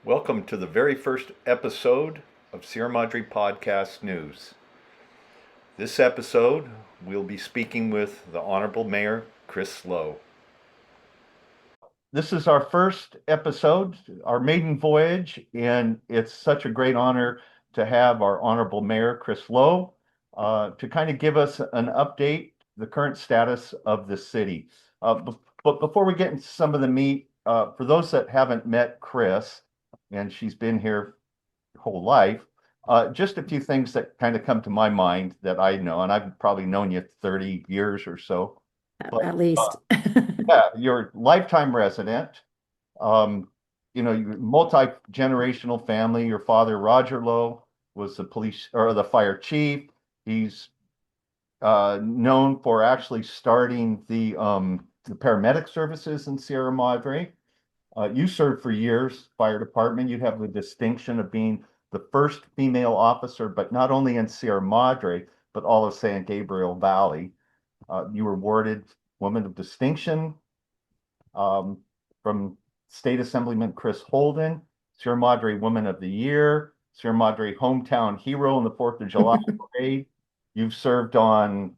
Welcome to the very first episode of Sierra Madre Podcast News. This episode, we'll be speaking with the Honorable Mayor Kris Lowe. This is our first episode, our maiden voyage, and it's such a great honor to have our Honorable Mayor Kris Lowe to kind of give us an update, the current status of the city. But before we get into some of the meat, for those that haven't met Kris, and she's been here her whole life, just a few things that kind of come to my mind that I know, and I've probably known you 30 years or so. But At least. yeah, you're a lifetime resident. You're multi-generational family. Your father, Roger Lowe, was the police or the fire chief. He's known for actually starting the paramedic services in Sierra Madre. You served for years, fire department. You have the distinction of being the first female officer, but not only in Sierra Madre, but all of San Gabriel Valley. You were awarded Woman of Distinction from State Assemblyman Chris Holden, Sierra Madre Woman of the Year, Sierra Madre Hometown Hero in the 4th of July Parade. You've served on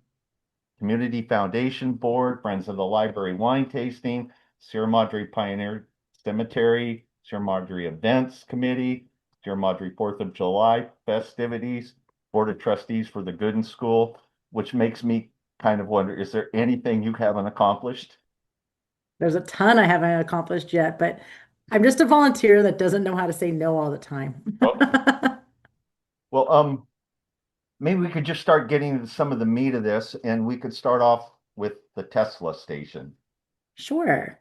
Community Foundation Board, Friends of the Library Wine Tasting, Sierra Madre Pioneer Cemetery, Sierra Madre Events Committee, Sierra Madre 4th of July festivities, Board of Trustees for the Gooden School, which makes me kind of wonder, is there anything you haven't accomplished? There's a ton I haven't accomplished yet, but I'm just a volunteer that doesn't know how to say no all the time. Okay. Well, maybe we could just start getting into some of the meat of this, and we could start off with the Tesla station. Sure.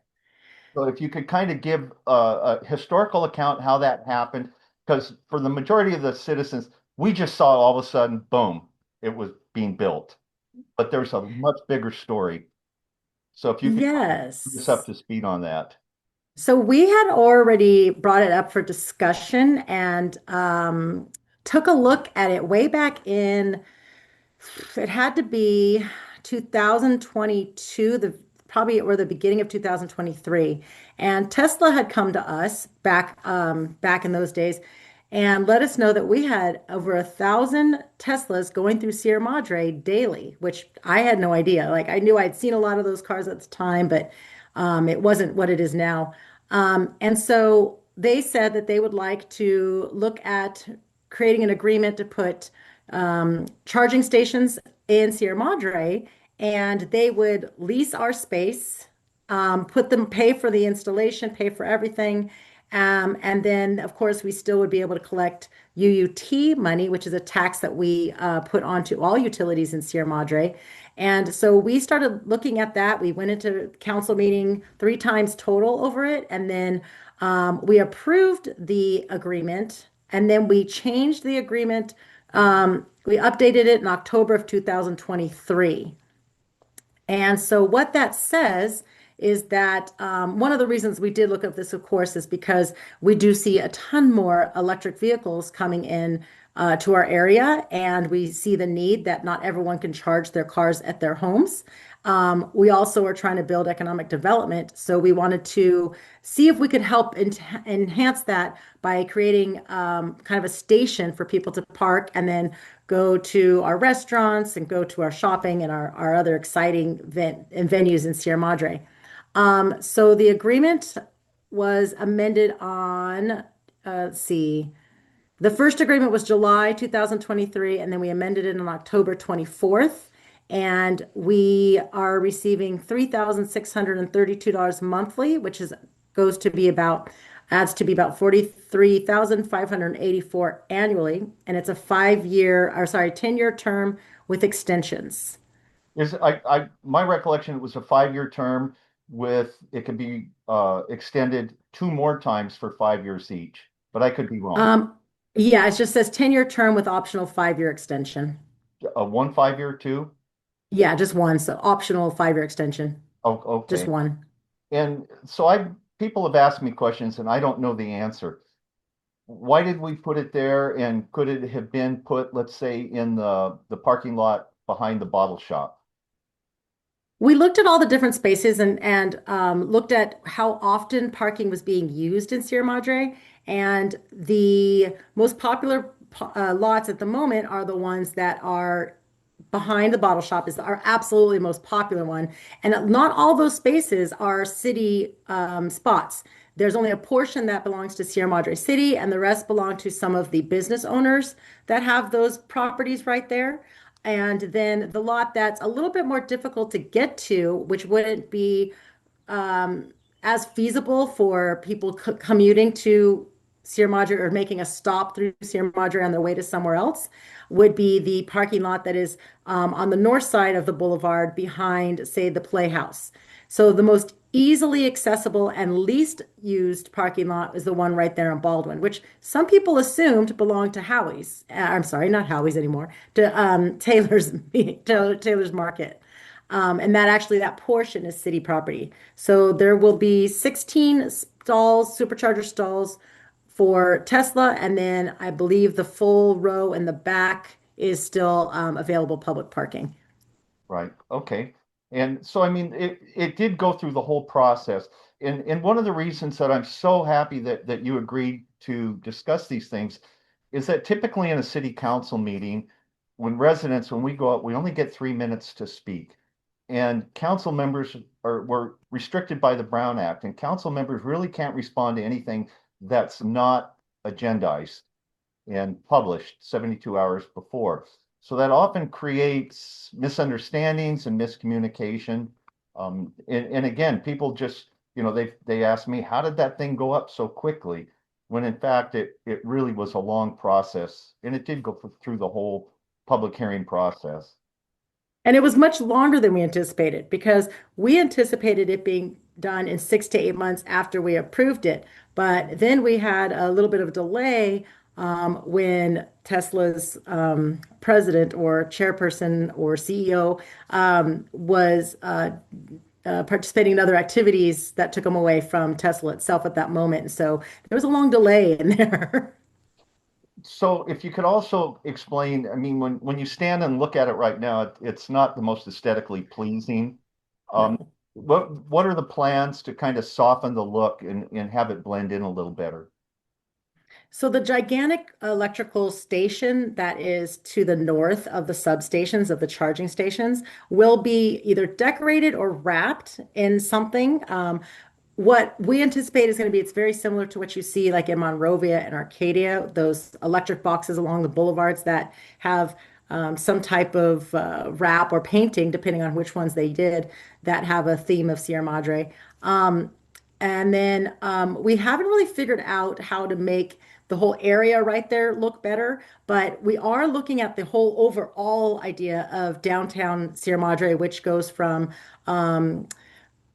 So if you could kind of give a historical account how that happened, because for the majority of the citizens, we just saw all of a sudden, boom, it was being built. But there's a much bigger story. So if you could bring us up Yes. to speed on that. So we had already brought it up for discussion and took a look at it way back in, it had to be 2022, probably or the beginning of 2023. And Tesla had come to us back in those days and let us know that we had over 1,000 Teslas going through Sierra Madre daily, which I had no idea. Like I knew I'd seen a lot of those cars at the time, but it wasn't what it is now. And so they said that they would like to look at creating an agreement to put charging stations in Sierra Madre, and they would lease our space, pay for the installation, pay for everything. And then, of course, we still would be able to collect UUT money, which is a tax that we put onto all utilities in Sierra Madre. And so we started looking at that. We went into council meeting 3 times total over it. And then we approved the agreement. And then we changed the agreement. We updated it in October of 2023. And so what that says is that one of the reasons we did look at this, of course, is because we do see a ton more electric vehicles coming in to our area, and we see the need that not everyone can charge their cars at their homes. We also are trying to build economic development, so we wanted to see if we could help enhance that by creating kind of a station for people to park and then go to our restaurants and go to our shopping and our other exciting venues in Sierra Madre. So the agreement was amended on, let's see, the first agreement was July 2023, and then we amended it on October 24th. And we are receiving $3,632 monthly, which is goes to be about adds to be about 43,584 annually. And it's a 5 year, or sorry, 10-year term with extensions. My recollection, it was a 5-year term with it could be extended 2 more times for 5 years each, but I could be wrong. Um, yeah, it just says 10-year term with optional 5-year extension. A one 5-year too? Yeah, just one. So optional 5-year extension. Oh, Just okay. one. And so I people have asked me questions and I don't know the answer. Why did we put it there? And could it have been put, let's say, in the parking lot behind the bottle shop? We looked at all the different spaces and looked at how often parking was being used in Sierra Madre, and the most popular lots at the moment are the ones that are behind the bottle shop is our absolutely most popular one. And not all those spaces are city spots. There's only a portion that belongs to Sierra Madre City, and the rest belong to some of the business owners that have those properties right there. And then the lot that's a little bit more difficult to get to, which wouldn't be um, as feasible for people commuting to Sierra Madre or making a stop through Sierra Madre on their way to somewhere else, would be the parking lot that is on the north side of the boulevard behind, say, the Playhouse. So the most easily accessible and least used parking lot is the one right there in Baldwin, which some people assumed belonged to Howie's. I'm sorry, not Howie's anymore, to Taylor's Market. And that actually, that portion is city property. So there will be 16 stalls, supercharger stalls for Tesla. And then I believe the full row in the back is still available public parking. Right. Okay. And so, I mean, it did go through the whole process. And one of the reasons that I'm so happy that you agreed to discuss these things is that typically in a city council meeting, when we go out, we only get 3 minutes to speak. And council members were restricted by the Brown Act, and council members really can't respond to anything that's not agendized and published 72 hours before. So that often creates misunderstandings and miscommunication. And again, people just, they ask me, how did that thing go up so quickly? When in fact, it really was a long process, and it did go through the whole public hearing process. And it was much longer than we anticipated because we anticipated it being done in 6 to 8 months after we approved it. But then we had a little bit of a delay when Tesla's president or chairperson or CEO was participating in other activities that took him away from Tesla itself at that moment. So there was a long delay in there. So if you could also explain, I mean, when you stand and look at it right now, it's not the most aesthetically pleasing. Um, No. what are the plans to kind of soften the look and have it blend in a little better? So the gigantic electrical station that is to the north of the substations of the charging stations will be either decorated or wrapped in something. What we anticipate is going to be, it's very similar to what you see like in Monrovia and Arcadia, those electric boxes along the boulevards that have some type of wrap or painting, depending on which ones they did, that have a theme of Sierra Madre. And then we haven't really figured out how to make the whole area right there look better, but we are looking at the whole overall idea of downtown Sierra Madre, which goes from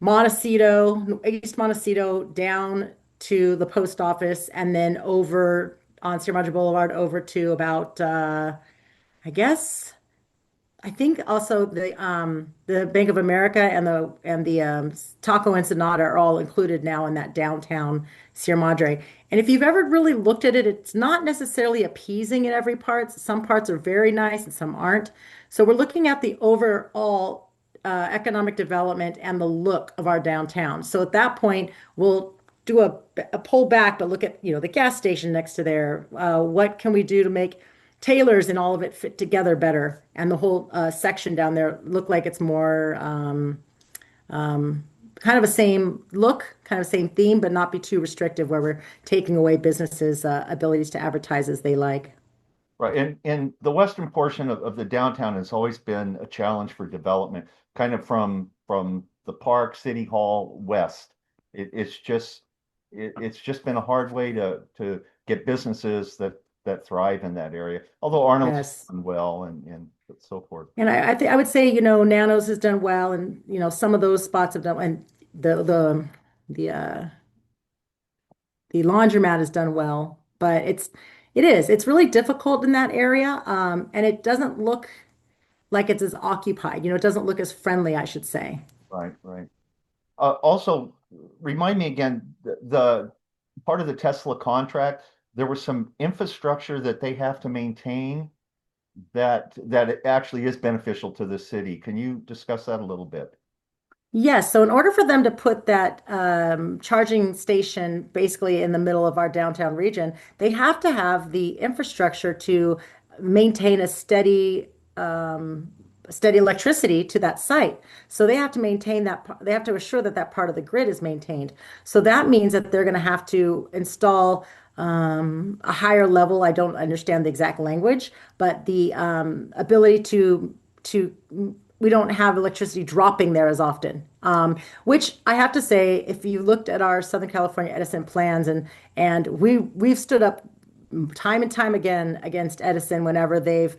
Montecito, East Montecito down to the post office and then over on Sierra Madre Boulevard over to about I guess I think also the Bank of America and the Taco Ensenada are all included now in that downtown Sierra Madre. And if you've ever really looked at it, it's not necessarily appeasing in every part. Some parts are very nice and some aren't. So we're looking at the overall economic development and the look of our downtown. So at that point, we'll do a pull back, but look at the gas station next to there. What can we do to make Taylor's and all of it fit together better, and the whole section down there look like it's more kind of a same look, kind of same theme, but not be too restrictive where we're taking away businesses' abilities to advertise as they like. Right. And the western portion of the downtown has always been a challenge for development, kind of from the park, City Hall west. It's just been a hard way to get businesses that thrive in that area. Although Arnold's Yes. done well and so forth. And I think I would say, Nanos has done well, and some of those spots have done, and the laundromat has done well, but it's really difficult in that area, and it doesn't look like it's as occupied. It doesn't look as friendly, I should say. Right, right. Also, remind me again, the part of the Tesla contract, there was some infrastructure that they have to maintain that it actually is beneficial to the city. Can you discuss that a little bit? Yes, so in order for them to put that charging station basically in the middle of our downtown region, they have to have the infrastructure to maintain a steady electricity to that site. So they have to maintain that, they have to assure that that part of the grid is maintained. So that means that they're going to have to install a higher level. I don't understand the exact language, but the ability to we don't have electricity dropping there as often. Which I have to say, if you looked at our Southern California Edison plans, and we've stood up time and time again against Edison whenever they've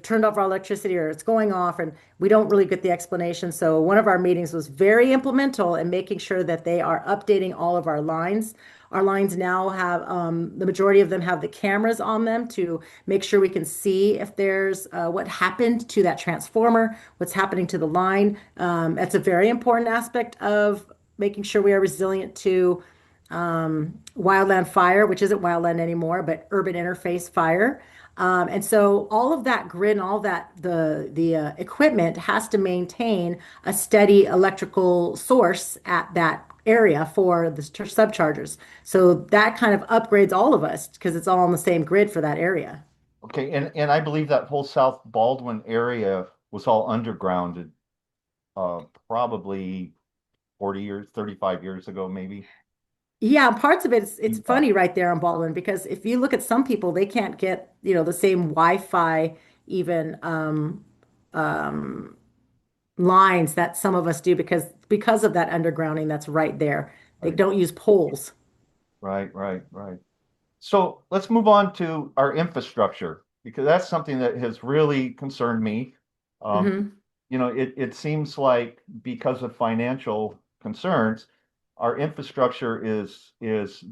turned off our electricity or it's going off, and we don't really get the explanation. So one of our meetings was very implemental in making sure that they are updating all of our lines. Our lines now have the majority of them have the cameras on them to make sure we can see if there's what happened to that transformer, what's happening to the line. That's a very important aspect of making sure we are resilient to wildland fire, which isn't wildland anymore, but urban interface fire. And so all of that grid and all that the equipment has to maintain a steady electrical source at that area for the subchargers. So that kind of upgrades all of us because it's all on the same grid for that area. Okay, and I believe that whole South Baldwin area was all undergrounded, probably 40 years, 35 years ago, maybe. Yeah, parts of it, it's Yeah. funny right there on Baldwin because if you look at some people, they can't get, the same Wi-Fi even um, lines that some of us do because of that undergrounding that's right there. They Right, don't use poles. right. So let's move on to our infrastructure because that's something that has really concerned me. Um, Hmm. it seems like because of financial concerns, our infrastructure is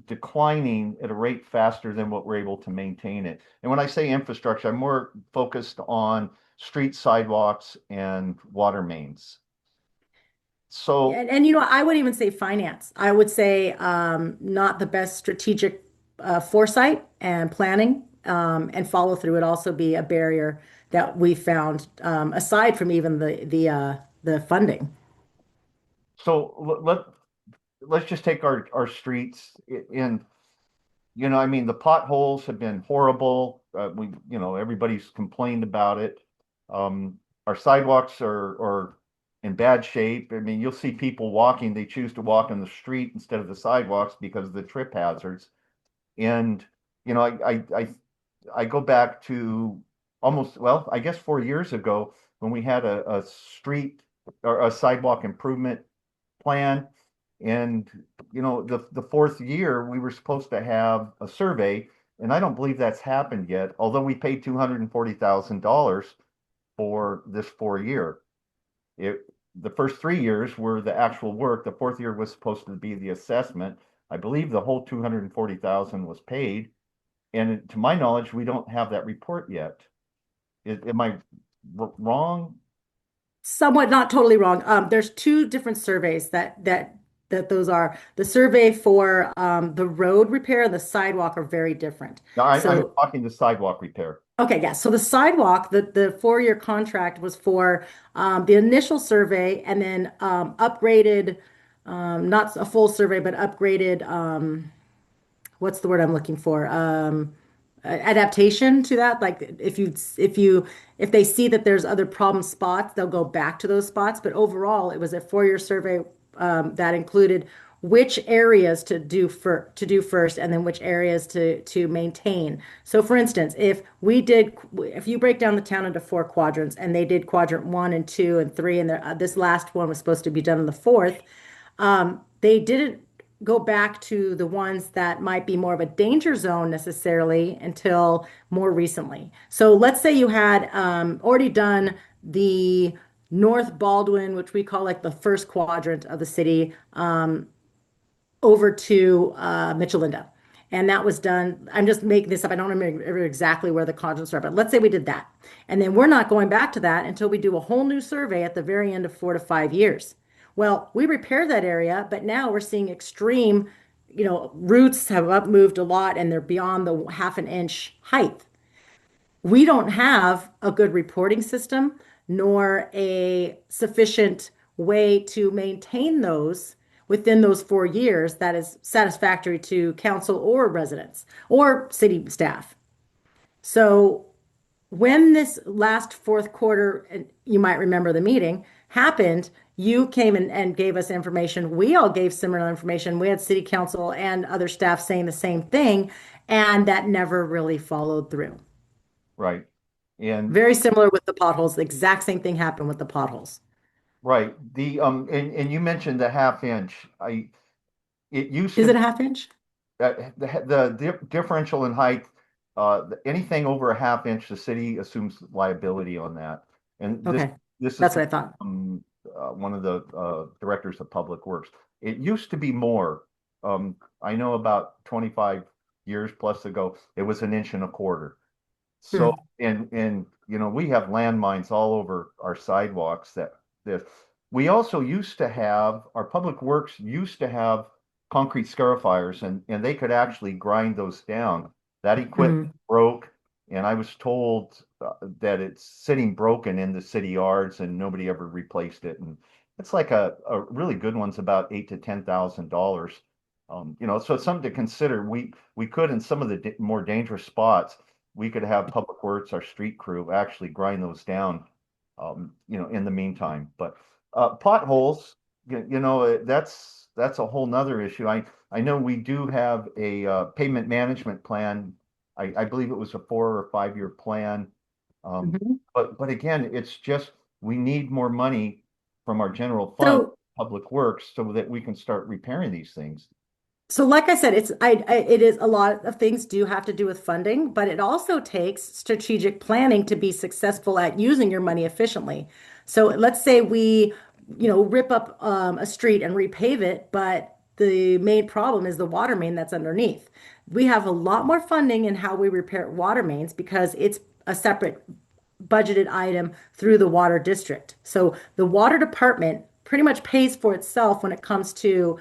declining at a rate faster than what we're able to maintain it. And when I say infrastructure, I'm more focused on street sidewalks and water mains. So And I would even say finance. I would say not the best strategic foresight and planning and follow through would also be a barrier that we found aside from even the funding. so let's just take our streets in. I mean, the potholes have been horrible. Everybody's complained about it. Our sidewalks are in bad shape. I mean, you'll see people walking, they choose to walk on the street instead of the sidewalks because of the trip hazards. And, you know, I go back to almost, well, I guess 4 years ago when we had a street or a sidewalk improvement plan. And, the fourth year, we were supposed to have a survey, and I don't believe that's happened yet, although we paid $240,000 for this 4 year. The first 3 years were the actual work. The fourth year was supposed to be the assessment. I believe the whole 240,000 was paid. And to my knowledge, we don't have that report yet. Am I wrong? Somewhat not totally wrong. There's two different surveys that those are. The survey for the road repair and the sidewalk are very different. No, I'm So talking the sidewalk repair. okay, yeah. So the sidewalk, the 4-year contract was for the initial survey and then upgraded, not a full survey, but upgraded. What's the word I'm looking for? Adaptation to that. Like if they see that there's other problem spots, they'll go back to those spots. But overall, it was a 4-year survey that included which areas to do first, and then which areas to maintain. So, for instance, if you break down the town into 4 quadrants, and they did quadrant 1 and 2 and 3, and this last one was supposed to be done in the fourth. They didn't go back to the ones that might be more of a danger zone necessarily until more recently. So let's say you had already done the North Baldwin, which we call like the first quadrant of the city, over to Michelinda. And that was done. I'm just making this up. I don't remember exactly where the quadrants are, but let's say we did that. And then we're not going back to that until we do a whole new survey at the very end of 4 to 5 years. Well, we repaired that area, but now we're seeing extreme, roots have up moved a lot and they're beyond the half an inch height. We don't have a good reporting system nor a sufficient way to maintain those within those 4 years that is satisfactory to council or residents or city staff. So when this last fourth quarter, and you might remember the meeting, happened, you came in and gave us information. We all gave similar information. We had city council and other staff saying the same thing, and that never really followed through. Right. And Very similar with the potholes. The exact same thing happened with the potholes. right. And you mentioned the half inch. It used Is to it a half inch? the differential in height, anything over a half inch, the city assumes liability on that. And Okay, this is that's what I thought. one of the directors of Public Works. It used to be more. I know about 25 years plus ago, it was an inch and a quarter. So, Hmm. and we have landmines all over our sidewalks that we also used to have, our public works used to have concrete scarifiers and they could actually grind those down. That equipment Hmm. broke and I was told that it's sitting broken in the city yards and nobody ever replaced it. And it's like a really good one's about $8,000 to $10,000. So it's something to consider. We could in some of the more dangerous spots we could have Public Works, our street crew, actually grind those down, in the meantime. But potholes, that's a whole nother issue. I know we do have a pavement management plan. I believe it was a 4 or 5 year plan. Um, Mhm. but again, it's just we need more money from our general fund, So Public Works, so that we can start repairing these things. So, like I said, it is a lot of things do have to do with funding, but it also takes strategic planning to be successful at using your money efficiently. So, let's say we, rip up a street and repave it, but the main problem is the water main that's underneath. We have a lot more funding in how we repair water mains because it's a separate budgeted item through the water district. So the water department pretty much pays for itself when it comes to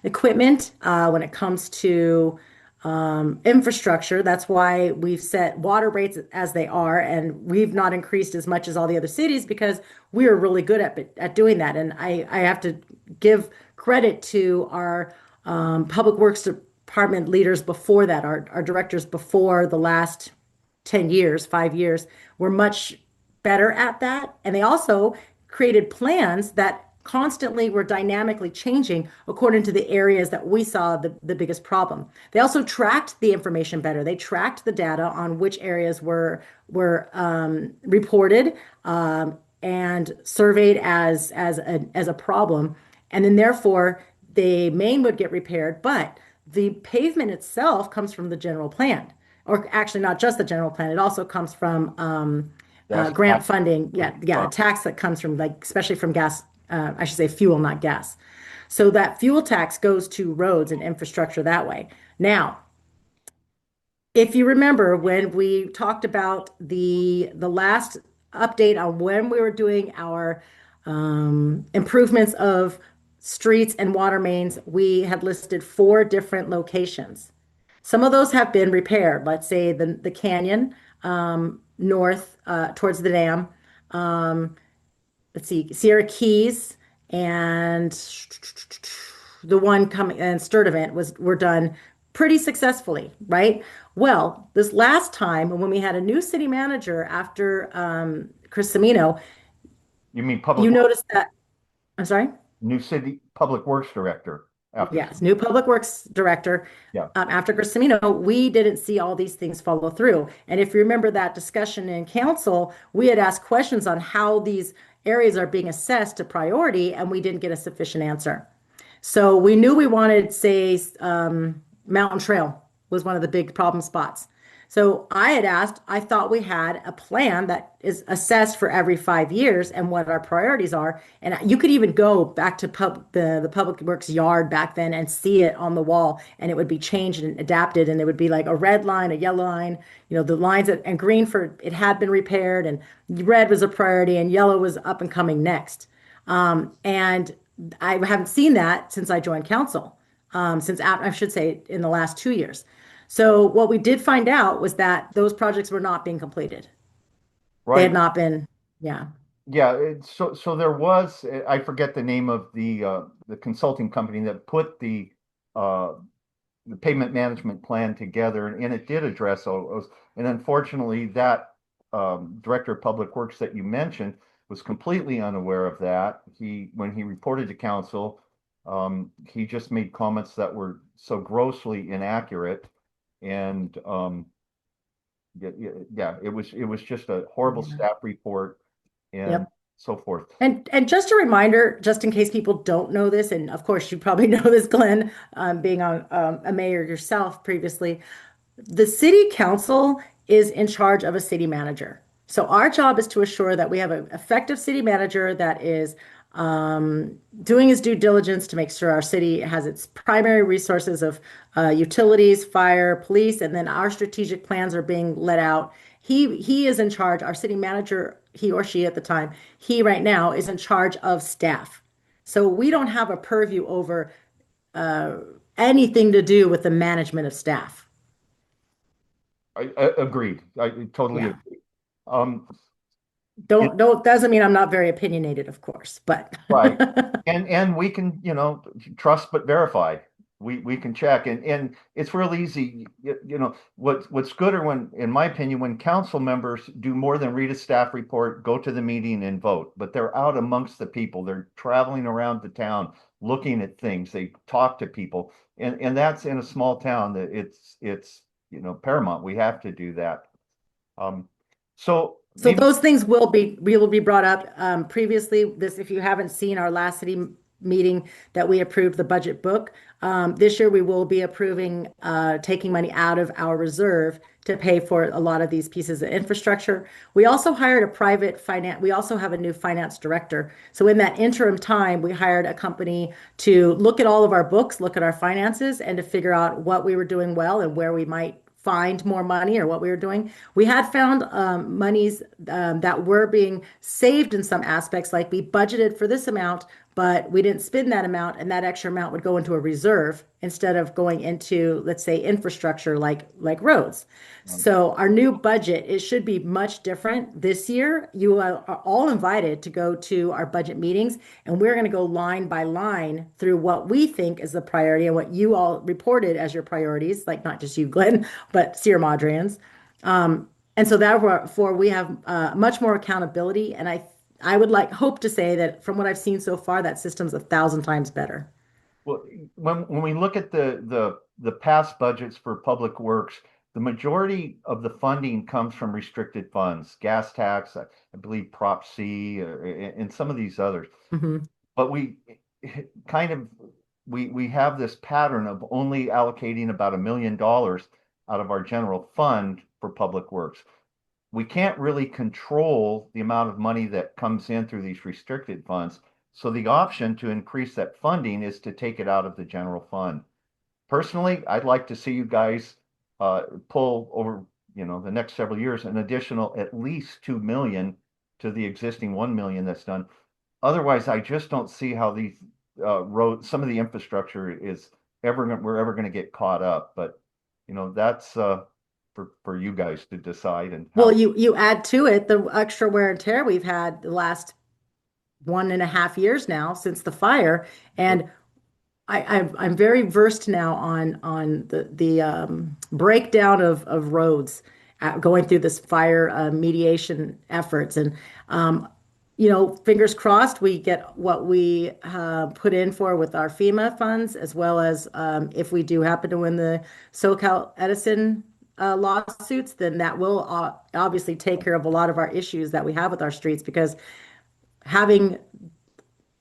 equipment, when it comes to infrastructure. That's why we've set water rates as they are, and we've not increased as much as all the other cities because we are really good at doing that. And I have to give credit to our public works department leaders before that, our directors before the last 10 years, 5 years, were much better at that. And they also created plans that constantly were dynamically changing according to the areas that we saw the biggest problem. They also tracked the information better. They tracked the data on which areas were reported and surveyed as a problem. And then therefore the main would get repaired, but the pavement itself comes from the general plan, or actually not just the general plan. It also comes from That's grant funding. Yeah, yeah, a tax that comes from like, especially from gas. I should say fuel, not gas. So that fuel tax goes to roads and infrastructure that way. Now, if you remember when we talked about the last update on when we were doing our improvements of streets and water mains, we had listed 4 different locations. Some of those have been repaired. Let's say the canyon north towards the dam. Um, let's see, Sierra Keys and the one coming and Sturtevant were done pretty successfully, right? Well, this last time when we had a new city manager after Chris Semino, You mean Public you noticed that. I'm sorry. New City Public Works Director after. Yes, new public works director. Yeah, After Grissamino, we didn't see all these things follow through. And if you remember that discussion in council, we had asked questions on how these areas are being assessed to priority, and we didn't get a sufficient answer. So we knew we wanted, say, Mountain Trail was one of the big problem spots. So I had asked, I thought we had a plan that is assessed for every 5 years and what our priorities are. And you could even go back to the Public Works yard back then and see it on the wall, and it would be changed and adapted. And there would be like a red line, a yellow line, the lines and green for it had been repaired, and red was a priority, and yellow was up and coming next. And I haven't seen that since I joined council, since I should say in the last 2 years. So what we did find out was that those projects were not being completed. They had right. not been, yeah. Yeah, so there was, I forget the name of the consulting company that put uh the payment management plan together, and it did address all those. And unfortunately, that director of public works that you mentioned was completely unaware of that. When he reported to council, he just made comments that were so grossly inaccurate, and yeah, yeah, it was just a horrible Yeah. staff report and Yep. so forth. And just a reminder, just in case people don't know this, and of course you probably know this, Glenn, being on a mayor yourself previously, the city council is in charge of a city manager. So our job is to assure that we have an effective city manager that is doing his due diligence to make sure our city has its primary resources of utilities, fire, police, and then our strategic plans are being let out. He is in charge. Our city manager, he or she at the time, he right now is in charge of staff. So we don't have a purview over uh, anything to do with the management of staff. I agreed. I totally Yeah. agree. Um, Don't doesn't mean I'm not very opinionated, of course, but Right. And we can, trust but verify. We can check, and it's real easy. What's gooder when, in my opinion, when council members do more than read a staff report, go to the meeting and vote, but they're out amongst the people. They're traveling around the town, looking at things. They talk to people, and that's in a small town that it's paramount. We have to do that. Um, so so maybe. those things will be brought up. Previously, this if you haven't seen our last city meeting that we approved the budget book. This year we will be approving taking money out of our reserve to pay for a lot of these pieces of infrastructure. We also hired a private finance. We also have a new finance director. So in that interim time, we hired a company to look at all of our books, look at our finances, and to figure out what we were doing well and where we might find more money or what we were doing. We had found monies that were being saved in some aspects, like we budgeted for this amount, but we didn't spend that amount, and that extra amount would go into a reserve instead of going into, let's say, infrastructure like roads. So our new budget, it should be much different this year. You are all invited to go to our budget meetings, and we're going to go line by line through what we think is the priority and what you all reported as your priorities, like not just you, Glenn, but Sierra Madrians. And so therefore we have much more accountability. And I would hope to say that from what I've seen so far, that system's 1,000 times better. Well, when we look at the past budgets for public works, the majority of the funding comes from restricted funds, gas tax, I believe Prop C, and some of these others. Mhm. But kind of we have this pattern of only allocating about $1 million out of our general fund for public works. We can't really control the amount of money that comes in through these restricted funds. So the option to increase that funding is to take it out of the general fund. Personally, I'd like to see you guys pull over, the next several years, an additional at least 2 million to the existing 1 million that's done. Otherwise, I just don't see how these roads, some of the infrastructure we're ever going to get caught up. But that's for you guys to decide and Well, how. you add to it the extra wear and tear we've had the last 1.5 years now since the fire, and I'm very versed now on the breakdown of roads going through this fire mediation efforts, and fingers crossed we get what we put in for with our FEMA funds, as well as if we do happen to win the SoCal Edison lawsuits, then that will obviously take care of a lot of our issues that we have with our streets, because having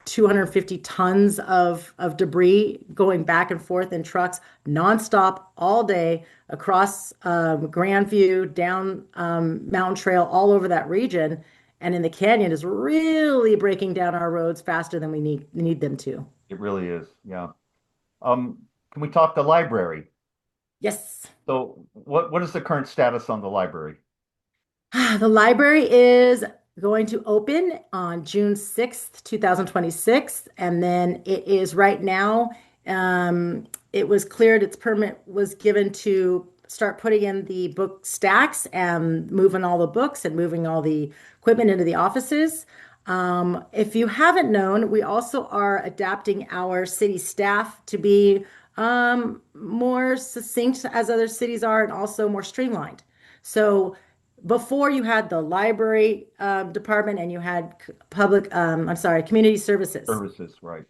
250 tons of debris going back and forth in trucks nonstop all day across Grandview, down Mountain Trail, all over that region, and in the canyon is really breaking down our roads faster than we need them to. It really is. Yeah. Can we talk the library? Yes. So what is the current status on the library? The library is going to open on June 6th, 2026. And then it is right now, it was cleared, its permit was given to start putting in the book stacks and moving all the books and moving all the equipment into the offices. If you haven't known, we also are adapting our city staff to be more succinct as other cities are and also more streamlined. So before you had the library department and you had I'm sorry, community services. Services, right?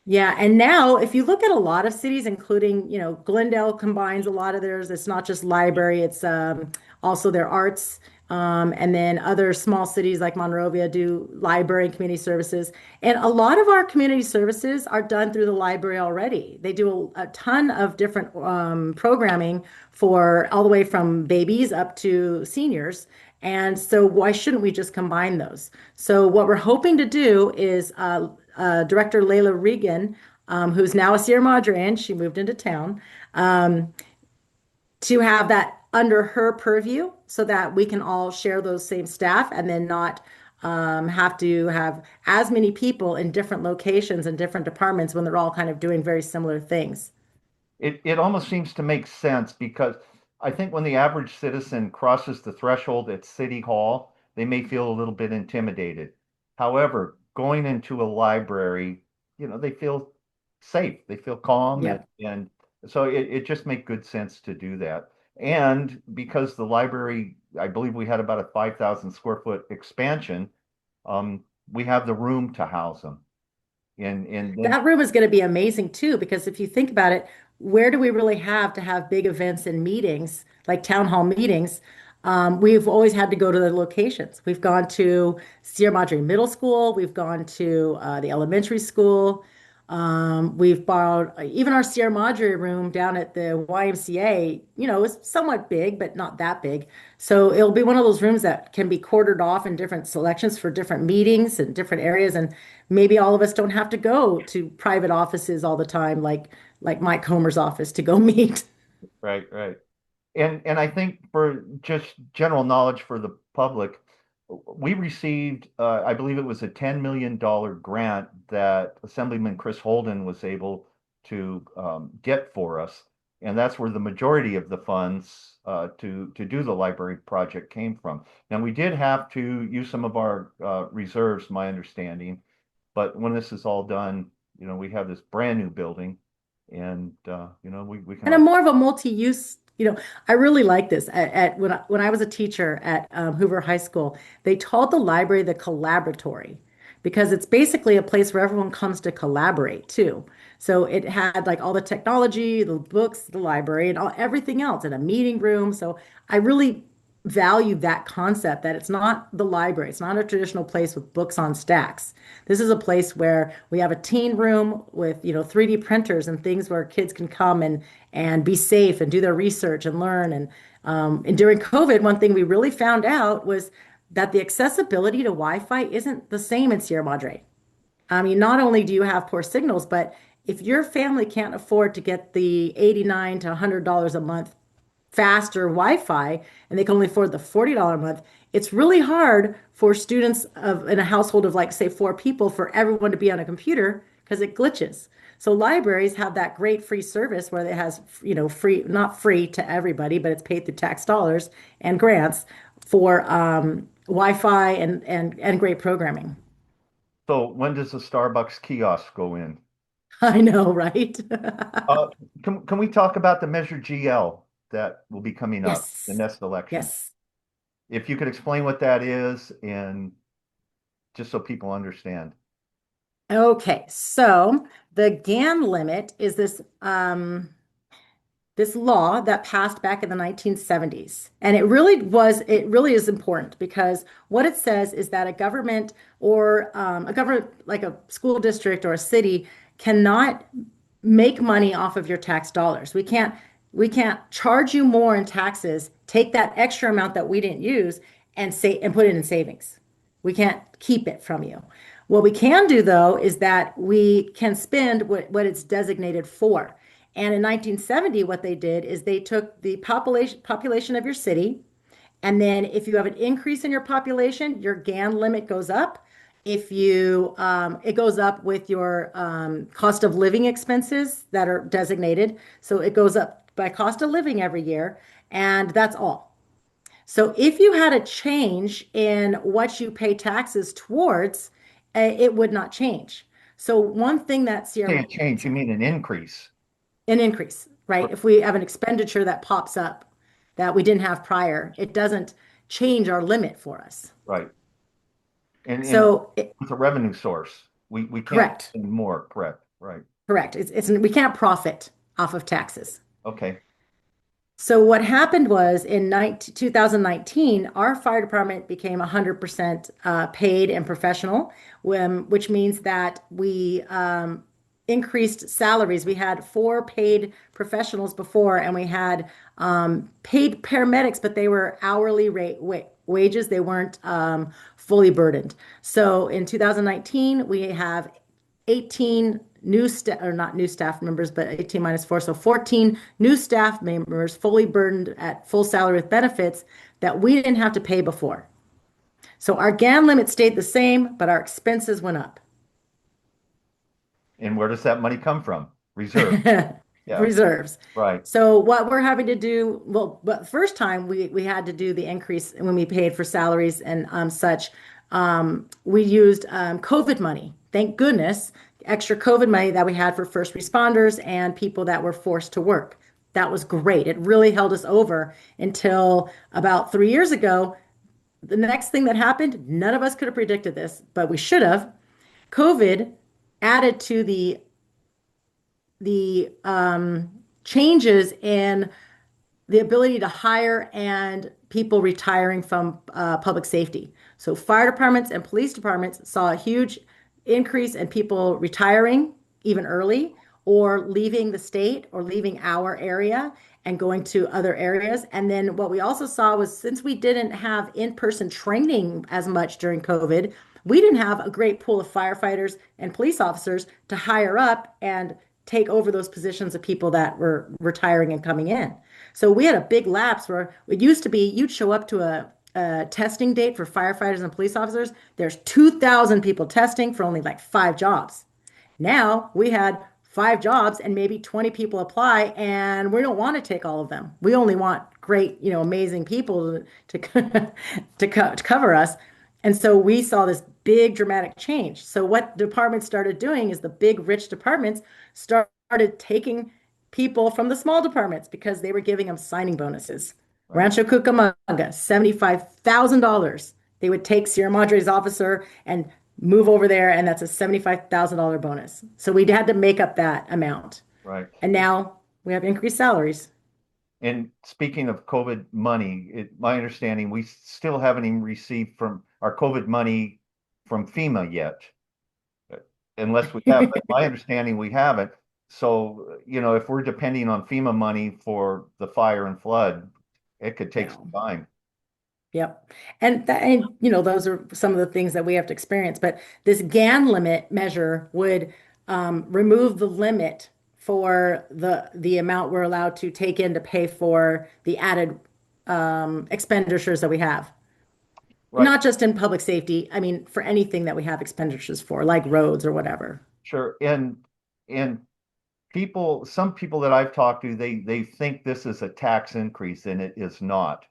Yeah, and now if you look at a lot of cities, including, Glendale combines a lot of theirs. It's not just library, it's also their arts. And then other small cities like Monrovia do library and community services. And a lot of our community services are done through the library already. They do a ton of different programming for all the way from babies up to seniors. And so why shouldn't we just combine those? So what we're hoping to do is Director Layla Regan, who's now a Sierra Madre, and she moved into town, um, to have that under her purview so that we can all share those same staff and then not have to have as many people in different locations and different departments when they're all kind of doing very similar things. It almost seems to make sense because I think when the average citizen crosses the threshold at City Hall, they may feel a little bit intimidated. However, going into a library, they feel safe, they feel calm, and, Yep. and so it just makes good sense to do that. And because the library, I believe we had about a 5,000 square foot expansion, we have the room to house them. And then, That room is going to be amazing too, because if you think about it, where do we really have to have big events and meetings, like town hall meetings? We've always had to go to the locations. We've gone to Sierra Madre Middle School, we've gone to the elementary school, we've borrowed even our Sierra Madre room down at the YMCA, is somewhat big, but not that big. So it'll be one of those rooms that can be quartered off in different selections for different meetings and different areas. And maybe all of us don't have to go to private offices all the time, like Mike Comer's office to go meet. right, right. And I think for just general knowledge for the public, we received, I believe it was a $10 million grant that Assemblyman Chris Holden was able to get for us. And that's where the majority of the funds to do the library project came from. Now, we did have to use some of our reserves, my understanding. But when this is all done, we have this brand new building and, we can And I'm all, more of a multi-use, I really like this. When I was a teacher at Hoover High School, they taught the library the collaboratory because it's basically a place where everyone comes to collaborate too. So it had like all the technology, the books, the library, and everything else, and a meeting room. So I really value that concept that it's not the library. It's not a traditional place with books on stacks. This is a place where we have a teen room with, 3D printers and things where kids can come and be safe and do their research and learn. And during COVID, one thing we really found out was that the accessibility to Wi-Fi isn't the same in Sierra Madre. I mean, not only do you have poor signals, but if your family can't afford to get the 89 to $100 a month faster Wi-Fi and they can only afford the $40 a month, it's really hard for students in a household of like say four people for everyone to be on a computer because it glitches. So libraries have that great free service where it has, free, not free to everybody, but it's paid through tax dollars and grants for Wi-Fi and great programming. so when does the Starbucks kiosk go in? I know, right? Uh, can we talk about the Measure GL that will be coming up, the Yes. next election? Yes. If you could explain what that is and just so people understand. Okay, so the GAN limit is this law that passed back in the 1970s. And it really is important because what it says is that a government or a government like a school district or a city cannot make money off of your tax dollars. We can't charge you more in taxes, take that extra amount that we didn't use and put it in savings. We can't keep it from you. What we can do though is that we can spend what it's designated for. And in 1970, what they did is they took the population of your city, and then if you have an increase in your population, your GAN limit goes up. If you, it goes up with your cost of living expenses that are designated. So it goes up by cost of living every year, and that's all. So if you had a change in what you pay taxes towards, it would not change. So one thing that Say Sierra, a change, you mean an increase. an increase, right? If we have an expenditure that pops up that we didn't have prior, it doesn't change our limit for us. Right. And So, it's a revenue source. We can't correct, spend more, correct, right. correct. We can't profit off of taxes. Okay. So what happened was in 2019, our fire department became 100% paid and professional, which means that we increased salaries. We had four paid professionals before, and we had paid paramedics, but they were hourly rate wages. They weren't fully burdened. So in 2019, we have 18 new staff, or not new staff members, but 18 minus 4, so 14 new staff members fully burdened at full salary with benefits that we didn't have to pay before. So our GAN limit stayed the same, but our expenses went up. And where does that money come from? Reserve. Yeah, Reserves. right, So what we're having to do, well, but first time we had to do the increase when we paid for salaries and such. We used COVID money. Thank goodness, extra COVID money that we had for first responders and people that were forced to work. That was great. It really held us over until about 3 years ago. The next thing that happened, none of us could have predicted this, but we should have. COVID added to the changes in the ability to hire and people retiring from public safety. So fire departments and police departments saw a huge increase in people retiring even early or leaving the state or leaving our area and going to other areas. And then what we also saw was since we didn't have in-person training as much during COVID, we didn't have a great pool of firefighters and police officers to hire up and take over those positions of people that were retiring and coming in. So we had a big lapse where it used to be you'd show up to a testing date for firefighters and police officers. There's 2,000 people testing for only like 5 jobs. Now we had 5 jobs and maybe 20 people apply, and we don't want to take all of them. We only want great, amazing people to cover us. And so we saw this big dramatic change. So what departments started doing is the big rich departments started taking people from the small departments because they were giving them signing bonuses. right, Rancho Cucamonga, $75,000. They would take Sierra Madre's officer and move over there, and that's a $75,000 bonus. So we had to make up that amount. right. And now we have increased salaries. And speaking of COVID money, my understanding, we still haven't even received from our COVID money from FEMA yet. Unless we have, but my understanding, we haven't. So, if we're depending on FEMA money for the fire and flood, it could take Yeah. some time. Yep. And those are some of the things that we have to experience. But this GAN limit measure would remove the limit for the amount we're allowed to take in to pay for the added expenditures that we have. Right, Not just in public safety, I mean, for anything that we have expenditures for, like roads or whatever. sure. And some people that I've talked to, they think this is a tax increase and it is not.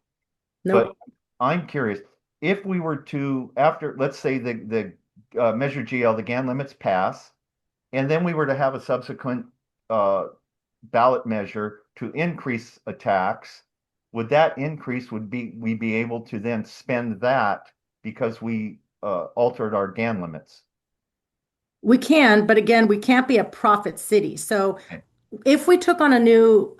But Nope. I'm curious, if we were to, after, let's say the Measure GL, the GAN limits pass, and then we were to have a subsequent ballot measure to increase a tax, would that increase, we be able to then spend that because we altered our GAN limits? We can, but again, we can't be a profit city. So Okay. if we took on a new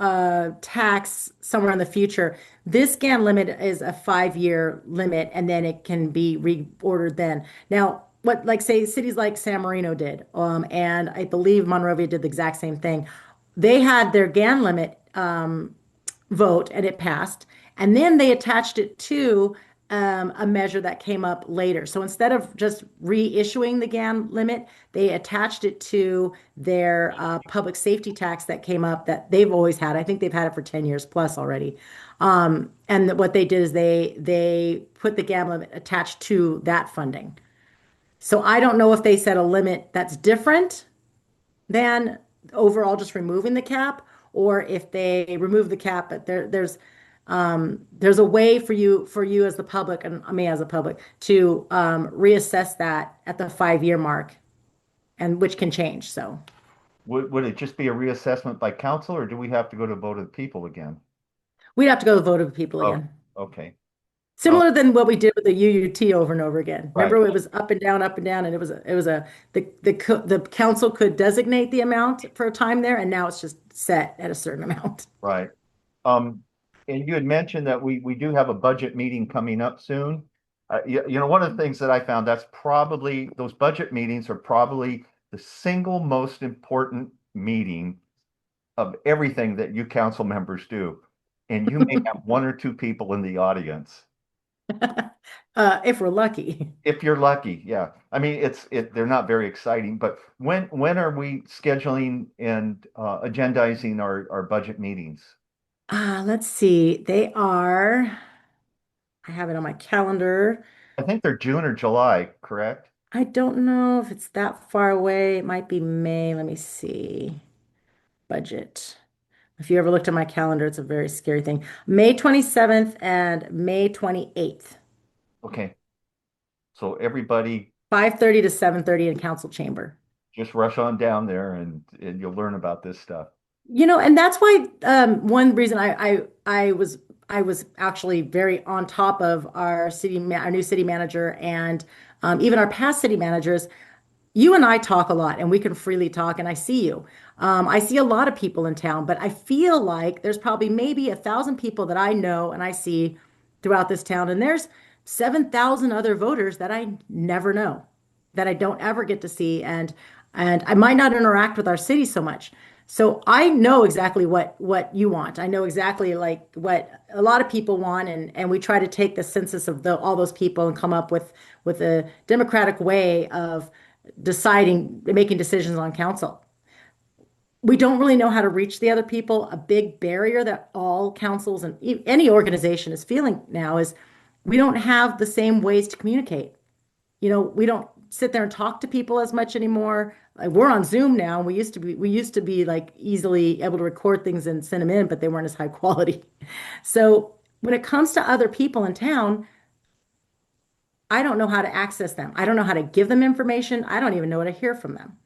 tax somewhere in the future, this GAN limit is a 5-year limit, and then it can be reordered then. Now, what like say cities like San Marino did, and I believe Monrovia did the exact same thing. They had their GAN limit vote and it passed. And then they attached it to a measure that came up later. So instead of just reissuing the GAN limit, they attached it to their public safety tax that came up that they've always had. I think they've had it for 10 years plus already. And what they did is they put the GAN limit attached to that funding. So I don't know if they set a limit that's different than overall just removing the cap, or if they remove the cap, but there's There's a way for you as the public and me as a public to reassess that at the 5 year mark, and which can change. So Would it just be a reassessment by council, or do we have to go to vote of the people again? we'd have to go to vote of the people Oh, again. okay. Oh, Similar than what we did with the UUT over and over again. right, Remember, it was up and down, and the council could designate the amount for a time there, and now it's just set at a certain amount. right. Um, and you had mentioned that we do have a budget meeting coming up soon. One of the things that I found, that's probably, those budget meetings are probably the single most important meeting of everything that you council members do. And you may have one or two people in the audience. If we're lucky. If you're lucky, yeah. I mean, they're not very exciting, but when are we scheduling and agendizing our budget meetings? Let's see. I have it on my calendar. I think they're June or July, correct? I don't know if it's that far away. It might be May. Let me see. Budget. If you ever looked at my calendar, it's a very scary thing. May 27th and May 28th, Okay. So everybody 5:30 to 7:30 in council chamber. just rush on down there and you'll learn about this stuff. And that's why one reason I was actually very on top of our new city manager and even our past city managers. You and I talk a lot, and we can freely talk, and I see you. I see a lot of people in town, but I feel like there's probably maybe 1,000 people that I know and I see throughout this town, and there's 7,000 other voters that I never know, that I don't ever get to see, and I might not interact with our city so much. So I know exactly what you want. I know exactly like what a lot of people want, and we try to take the census of all those people and come up with a democratic way of making decisions on council. We don't really know how to reach the other people. A big barrier that all councils and any organization is feeling now is we don't have the same ways to communicate. We don't sit there and talk to people as much anymore. Like, we're on Zoom now. We used to be like easily able to record things and send them in, but they weren't as high quality. So when it comes to other people in town, I don't know how to access them. I don't know how to give them information. I don't even know how to hear from them.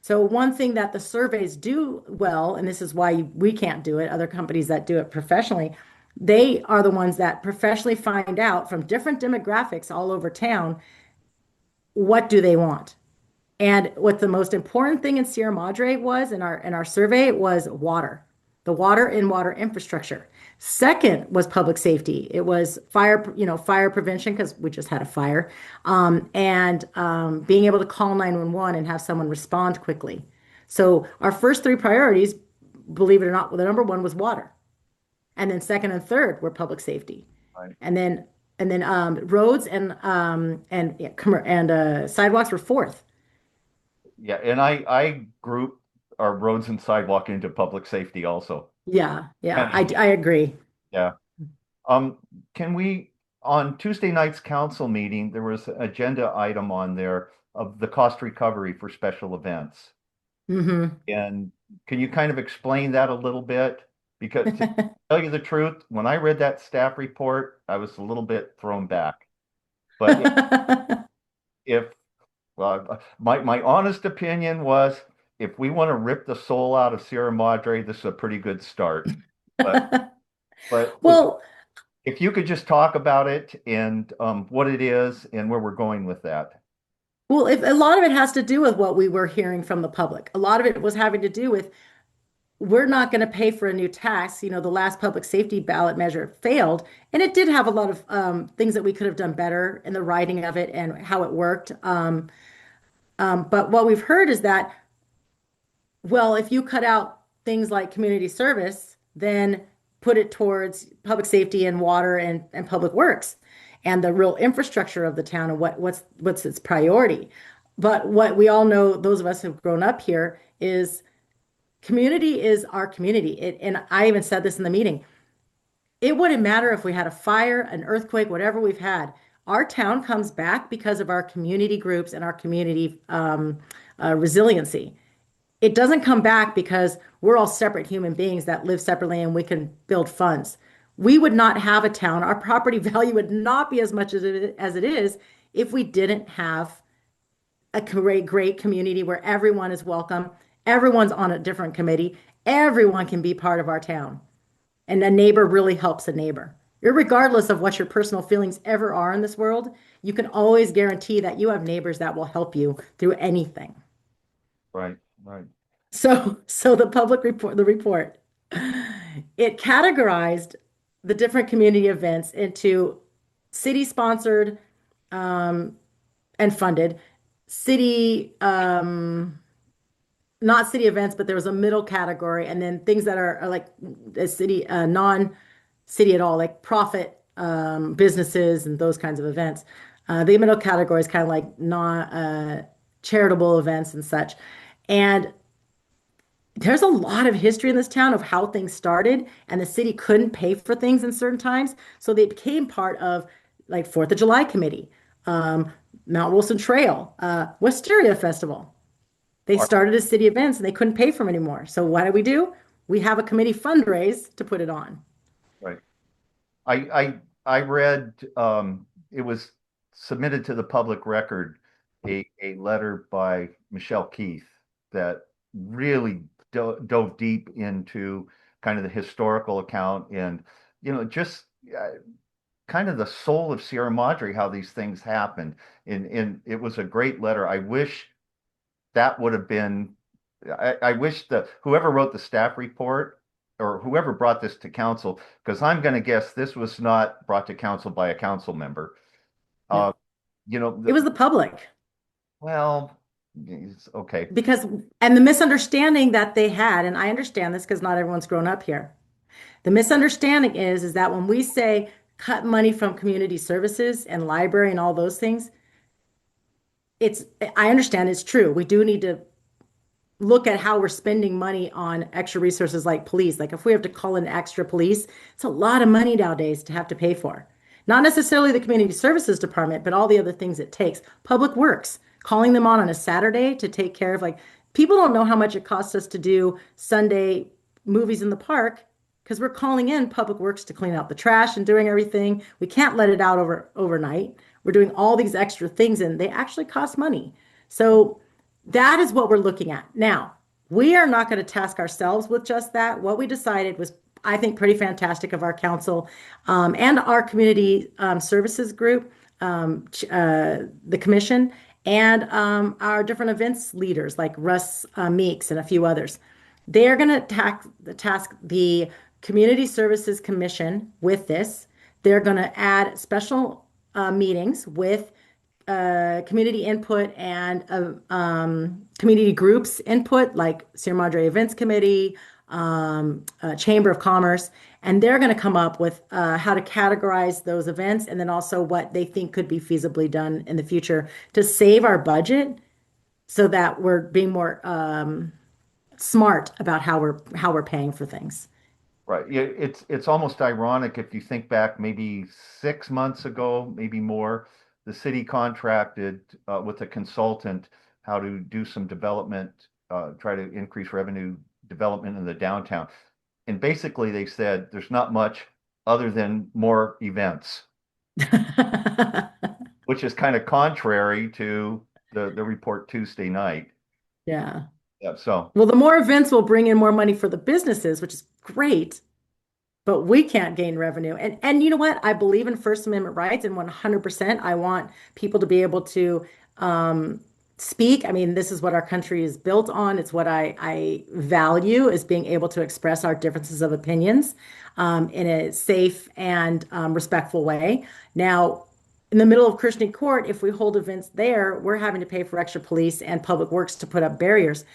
So one thing that the surveys do well, and this is why we can't do it, other companies that do it professionally, they are the ones that professionally find out from different demographics all over town, what do they want? And what the most important thing in Sierra Madre was in our survey was water, the water and water infrastructure. Second was public safety. It was fire prevention, because we just had a fire, and being able to call 911 and have someone respond quickly. So our first three priorities, believe it or not, well, the number one was water, and then second and third were public safety, Right. and then roads and sidewalks were fourth. Yeah, and I group our roads and sidewalk into public safety also. Yeah, yeah, I, And I agree. yeah. Can we, on Tuesday night's council meeting, there was an agenda item on there of the cost recovery for special events. Hmm. And can you kind of explain that a little bit? Because to tell you the truth, when I read that staff report, I was a little bit thrown back. But if my honest opinion was, if we want to rip the soul out of Sierra Madre, this is a pretty good start. But but Well, if you could just talk about it and what it is and where we're going with that. if a lot of it has to do with what we were hearing from the public. A lot of it was having to do with we're not going to pay for a new tax. The last public safety ballot measure failed, and it did have a lot of things that we could have done better in the writing of it and how it worked. But what we've heard is that, well, if you cut out things like community service, then put it towards public safety and water and public works and the real infrastructure of the town and what's its priority. But what we all know, those of us who've grown up here, is community is our community. And I even said this in the meeting. It wouldn't matter if we had a fire, an earthquake, whatever we've had. Our town comes back because of our community groups and our community resiliency. It doesn't come back because we're all separate human beings that live separately and we can build funds. We would not have a town. Our property value would not be as much as it is if we didn't have a great community where everyone is welcome. Everyone's on a different committee. Everyone can be part of our town. And a neighbor really helps a neighbor. Regardless of what your personal feelings ever are in this world, you can always guarantee that you have neighbors that will help you through anything. Right, right. So the report, it categorized the different community events into city sponsored and funded, city not city events, but there was a middle category, and then things that are like a city, non-city at all, like profit businesses and those kinds of events. The middle category is kind of like non charitable events and such. And there's a lot of history in this town of how things started, and the city couldn't pay for things in certain times, so they became part of like Fourth of July committee, um, Mount Wilson Trail, Wisteria Festival. They Are- started as city events and they couldn't pay for them anymore. So what do? We have a committee fundraise to put it on. Right. I read, it was submitted to the public record, a letter by Michelle Keith that really dove deep into kind of the historical account and, just kind of the soul of Sierra Madre, how these things happened. And it was a great letter. I wish that would have been, I wish that whoever wrote the staff report or whoever brought this to council, because I'm going to guess this was not brought to council by a council member. No, Uh, you know, it was the public well, it's okay. because, and the misunderstanding that they had, and I understand this because not everyone's grown up here. The misunderstanding is that when we say cut money from community services and library and all those things, it's, I understand it's true. We do need to look at how we're spending money on extra resources like police. Like if we have to call in extra police, it's a lot of money nowadays to have to pay for. Not necessarily the community services department, but all the other things it takes. Public works, calling them on a Saturday to take care of, like, people don't know how much it costs us to do Sunday movies in the park because we're calling in public works to clean out the trash and doing everything. We can't let it out overnight. We're doing all these extra things and they actually cost money. So that is what we're looking at. Now, we are not going to task ourselves with just that. What we decided was, I think, pretty fantastic of our council and our community services group, the commission, and our different events leaders like Russ Meeks and a few others. They're going to task the Community Services Commission with this. They're going to add special meetings with community input and community groups input, like Sierra Madre Events Committee, Chamber of Commerce, and they're going to come up with how to categorize those events and then also what they think could be feasibly done in the future to save our budget so that we're being more smart about how we're paying for things. Right. Yeah, it's almost ironic if you think back maybe 6 months ago, maybe more, the city contracted with a consultant how to do some development, try to increase revenue development in the downtown. And basically they said there's not much other than more events, which is kind of contrary to the report Tuesday night. Yeah. Yeah, so Well, the more events will bring in more money for the businesses, which is great, but we can't gain revenue. And you know what? I believe in First Amendment rights, and 100% I want people to be able to speak. I mean, this is what our country is built on. It's what I value, is being able to express our differences of opinions in a safe and respectful way. Now, in the middle of Christian Court, if we hold events there, we're having to pay for extra police and public works to put up barriers.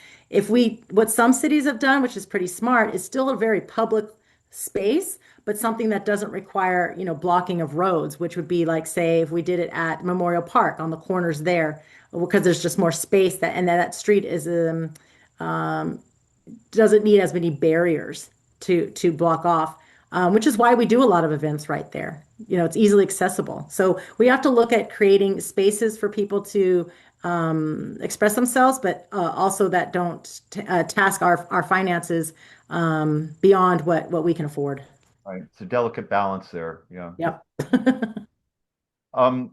What some cities have done, which is pretty smart, is still a very public space, but something that doesn't require, blocking of roads, which would be like, say, if we did it at Memorial Park on the corners there, because there's just more space and that street is doesn't need as many barriers to block off, which is why we do a lot of events right there. It's easily accessible. So we have to look at creating spaces for people to express themselves, but also that don't task our finances beyond what we can afford. Right. It's a delicate balance there. Yeah. Yep. Um,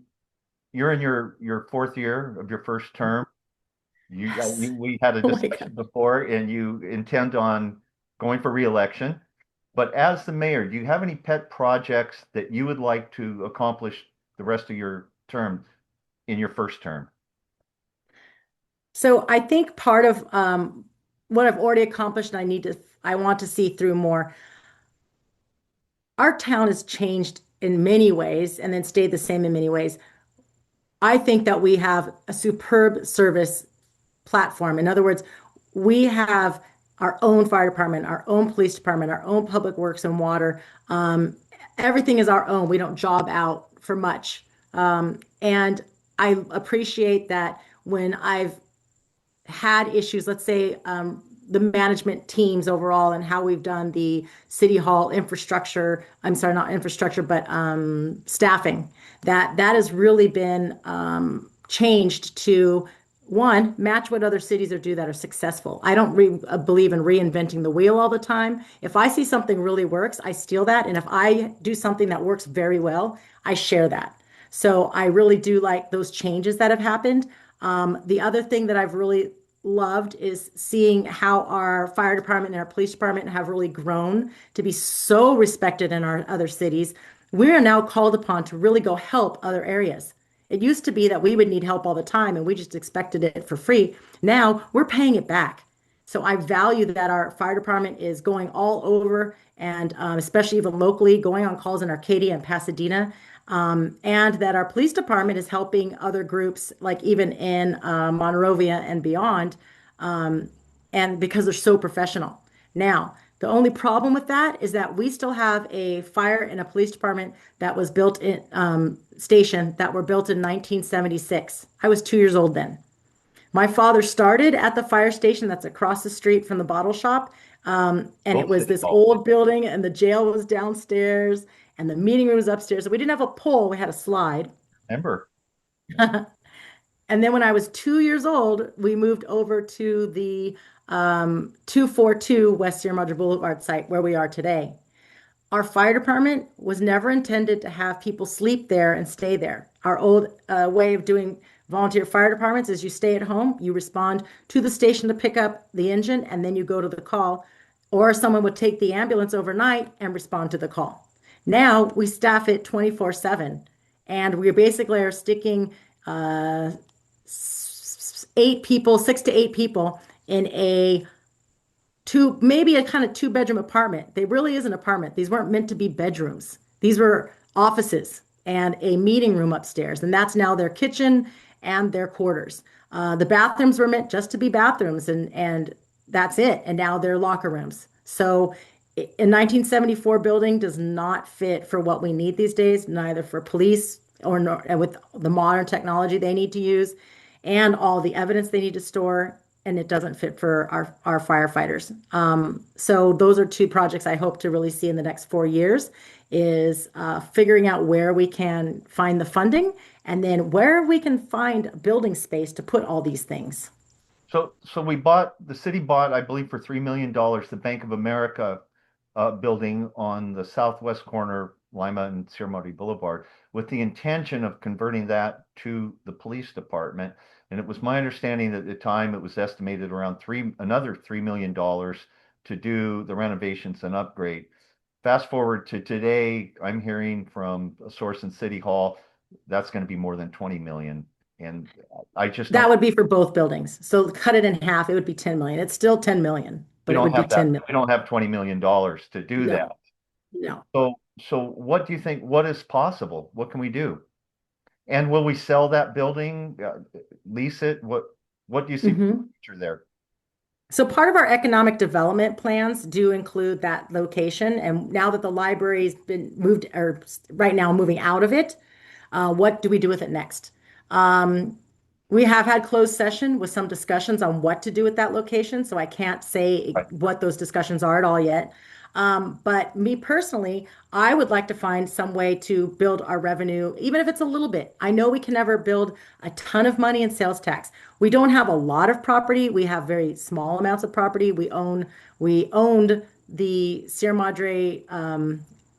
you're in your fourth year of your first term. Yes. We had a Oh my God. discussion before, and you intend on going for reelection. But as the mayor, do you have any pet projects that you would like to accomplish the rest of your term in your first term? So I think part of what I've already accomplished and I want to see through more. Our town has changed in many ways and then stayed the same in many ways. I think that we have a superb service platform. In other words, we have our own fire department, our own police department, our own public works and water. Everything is our own. We don't job out for much. And I appreciate that when I've had issues, let's say the management teams overall and how we've done the city hall infrastructure. I'm sorry, not infrastructure, but staffing. That has really been changed to one, match what other cities are do that are successful. I don't believe in reinventing the wheel all the time. If I see something really works, I steal that. And if I do something that works very well, I share that. So I really do like those changes that have happened. The other thing that I've really loved is seeing how our fire department and our police department have really grown to be so respected in our other cities. We are now called upon to really go help other areas. It used to be that we would need help all the time and we just expected it for free. Now we're paying it back. So I value that our fire department is going all over and especially even locally, going on calls in Arcadia and Pasadena. And that our police department is helping other groups, like even in Monrovia and beyond, and because they're so professional. Now, the only problem with that is that we still have a fire and a police department that was built in station that were built in 1976. I was 2 years old then. My father started at the fire station that's across the street from the bottle shop. And it Both was City this Hall. old building, and the jail was downstairs, and the meeting room was upstairs. So we didn't have a pole, we had a slide. Remember? And then when I was 2 years old, we moved over to the 242 West Sierra Madre Boulevard site where we are today. Our fire department was never intended to have people sleep there and stay there. Our old way of doing volunteer fire departments is you stay at home, you respond to the station to pick up the engine, and then you go to the call. Or someone would take the ambulance overnight and respond to the call. Now we staff it 24/7, and we basically are sticking uh, 8 people, 6 to 8 people in a maybe a kind of two-bedroom apartment. They really is an apartment. These weren't meant to be bedrooms. These were offices and a meeting room upstairs, and that's now their kitchen and their quarters. The bathrooms were meant just to be bathrooms, and that's it. And now they're locker rooms. So a 1974 building does not fit for what we need these days, neither for police or with the modern technology they need to use and all the evidence they need to store, and it doesn't fit for our firefighters. So those are two projects I hope to really see in the next 4 years is figuring out where we can find the funding and then where we can find building space to put all these things. So the city bought, I believe, for $3 million, the Bank of America building on the southwest corner, Lima and Sierra Madre Boulevard, with the intention of converting that to the police department. And it was my understanding that at the time it was estimated around another $3 million to do the renovations and upgrade. Fast forward to today, I'm hearing from a source in City Hall that's going to be more than 20 million. And I just That don't, would be for both buildings. So cut it in half, it would be 10 million. It's still 10 million, we but it don't would be have 10 that. million. We don't have $20 million to do that. No, no. So what do you think? What is possible? What can we do? And will we sell that building, lease it? What do you see for the Mhm. future there? So part of our economic development plans do include that location. And now that the library's been moved, or right now moving out of it, what do we do with it next? Um, we have had closed session with some discussions on what to do with that location, so I can't say Right. what those discussions are at all yet. But me personally, I would like to find some way to build our revenue, even if it's a little bit. I know we can never build a ton of money in sales tax. We don't have a lot of property. We have very small amounts of property. We owned the Sierra Madre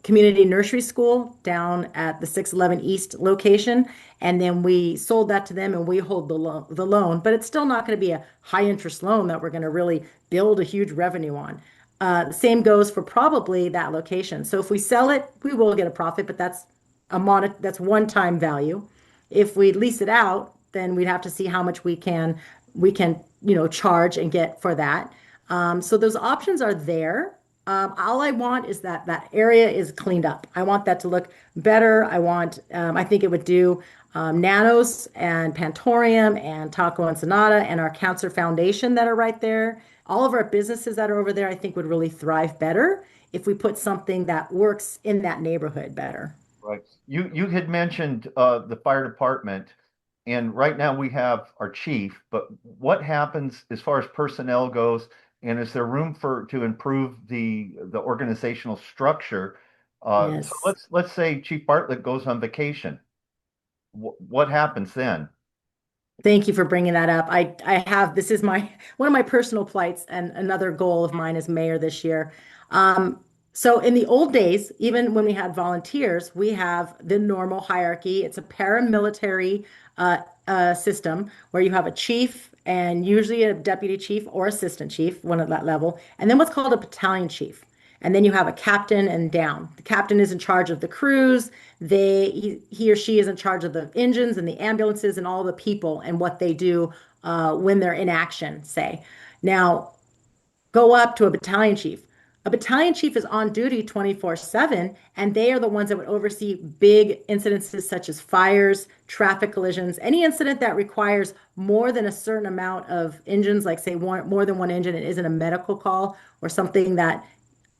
community nursery school down at the 611 East location. And then we sold that to them and we hold the loan, but it's still not going to be a high interest loan that we're going to really build a huge revenue on. The same goes for probably that location. So if we sell it, we will get a profit, but that's one-time value. If we lease it out, then we'd have to see how much we can charge and get for that. So those options are there. All I want is that that area is cleaned up. I want that to look better. I think it would do Nanos and Pantorium and Taco Ensenada and our Cancer Foundation that are right there. All of our businesses that are over there, I think would really thrive better if we put something that works in that neighborhood better. Right. You had mentioned the fire department, and right now we have our chief, but what happens as far as personnel goes, and is there room for to improve the organizational structure? So Yes. let's say Chief Bartlett goes on vacation. What happens then? Thank you for bringing that up. I have this is my one of my personal plights and another goal of mine as mayor this year. Um, so in the old days, even when we had volunteers, we have the normal hierarchy. It's a paramilitary system where you have a chief and usually a deputy chief or assistant chief, one at that level, and then what's called a battalion chief. And then you have a captain and down. The captain is in charge of the crews. He or she is in charge of the engines and the ambulances and all the people and what they do when they're in action, say. Now, go up to a battalion chief. A battalion chief is on duty 24/7, and they are the ones that would oversee big incidences such as fires, traffic collisions, any incident that requires more than a certain amount of engines, like say more than one engine, it isn't a medical call or something that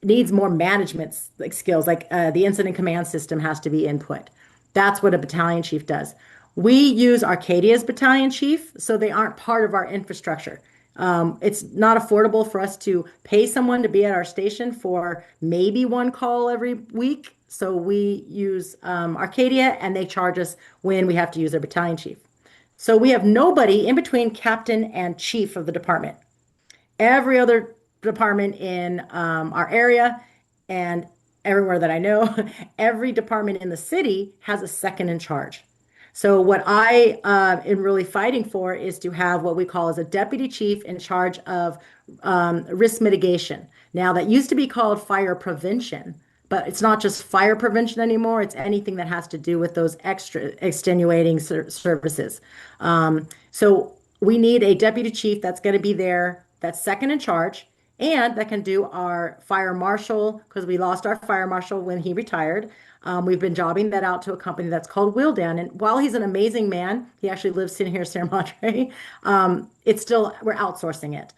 needs more management like skills, like the incident command system has to be input. That's what a battalion chief does. We use Arcadia's battalion chief, so they aren't part of our infrastructure. It's not affordable for us to pay someone to be at our station for maybe one call every week. So we use Arcadia and they charge us when we have to use their battalion chief. So we have nobody in between captain and chief of the department. Every other department in our area and everywhere that I know, every department in the city has a second in charge. So what I am really fighting for is to have what we call as a deputy chief in charge of risk mitigation. Now that used to be called fire prevention, but it's not just fire prevention anymore. It's anything that has to do with those extra extenuating services. So we need a deputy chief that's going to be there, that's second in charge, and that can do our fire marshal because we lost our fire marshal when he retired. We've been jobbing that out to a company that's called Wildan. And while he's an amazing man, he actually lives in here, Sierra Madre. It's still, we're outsourcing it.